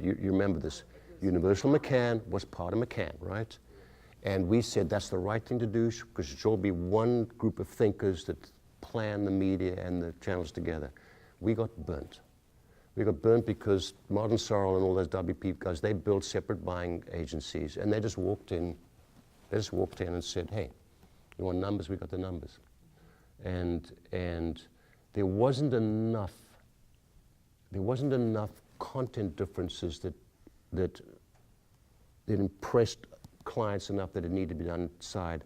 you remember this, Universal McCann was part of McCann, right? And we said that's the right thing to do, because there should be one group of thinkers that plan the media and the channels together. We got burnt. We got burnt because Martin Sorrell and all those WP guys, they built separate buying agencies, and they just walked in and said, hey, you want numbers? We got the numbers. And there wasn't enough content differences that impressed clients enough that it needed to be done inside.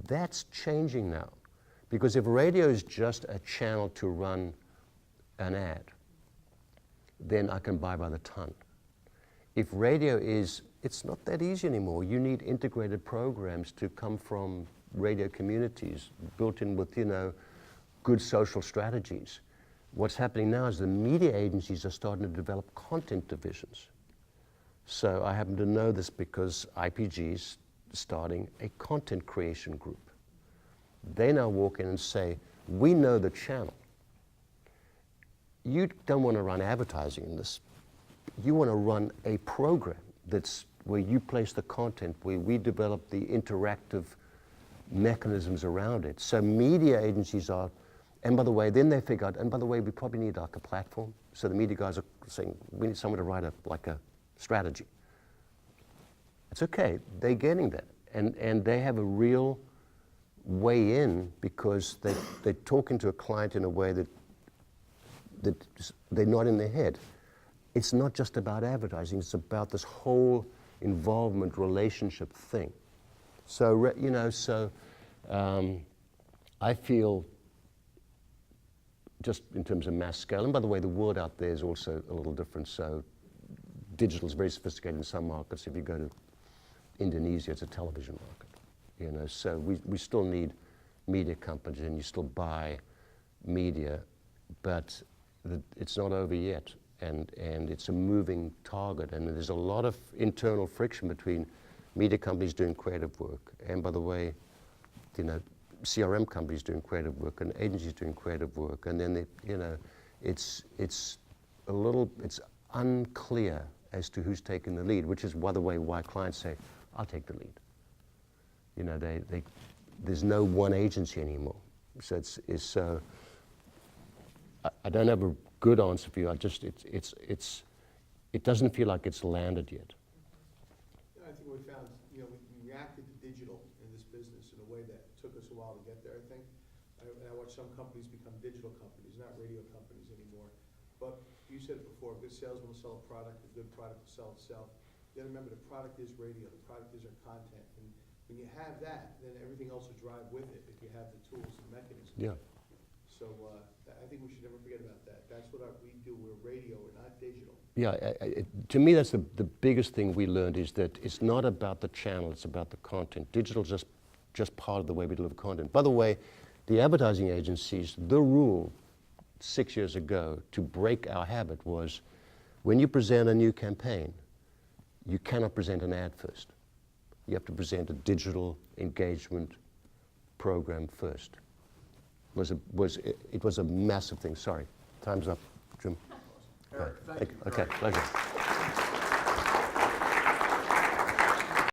That's changing now, because if radio is just a channel to run an ad, then I can buy by the ton. If radio is, it's not that easy anymore. You need integrated programs to come from radio communities built in with, good social strategies. What's happening now is the media agencies are starting to develop content divisions. So I happen to know this because IPG's starting a content creation group. They now walk in and say, we know the channel. You don't want to run advertising in this. You want to run a program that's where you place the content, where we develop the interactive mechanisms around it. So media agencies are, and by the way, then they figure out, and by the way, we probably need like a platform. So the media guys are saying, we need someone to write a strategy. It's okay, they're getting that. And they have a real way in, because they're talking to a client in a way that they're not in their head. It's not just about advertising, it's about this whole involvement relationship thing. So, I feel, just in terms of mass scale, and by the way, the word out there is also a little different. So digital is very sophisticated in some markets. If you go to Indonesia, it's a television market. You know, so we still need media companies, and you still buy media, but it's not over yet, and it's a moving target, and there's a lot of internal friction between media companies doing creative work, and by the way, you know, CRM companies doing creative work and agencies doing creative work, and then they, you know, it's unclear as to who's taking the lead, which is, by the way, why clients say, I'll take the lead. You know, there's no one agency anymore. So I don't have a good answer for you. it doesn't feel like it's landed yet. I think we found, you know, we reacted to digital in this business in a way that took us a while to get there, I think. And I watched some companies become digital companies, not radio companies anymore. But you said it before, a good salesman will sell a product, a good product will sell itself. You gotta remember, the product is radio, the product is our content. And when you have that, then everything else will drive with it if you have the tools and mechanisms. Yeah. So I think we should never forget about that. That's what we do. We're radio, we're not digital. Yeah, to me, that's the biggest thing we learned, is that it's not about the channel, it's about the content. Digital's just part of the way we deliver content. By the way, the advertising agencies, the rule 6 years ago to break our habit was, when you present a new campaign, you cannot present an ad first. You have to present a digital engagement program first. It was a massive thing. Sorry, time's up, Jim. Eric, thank you. Okay, pleasure.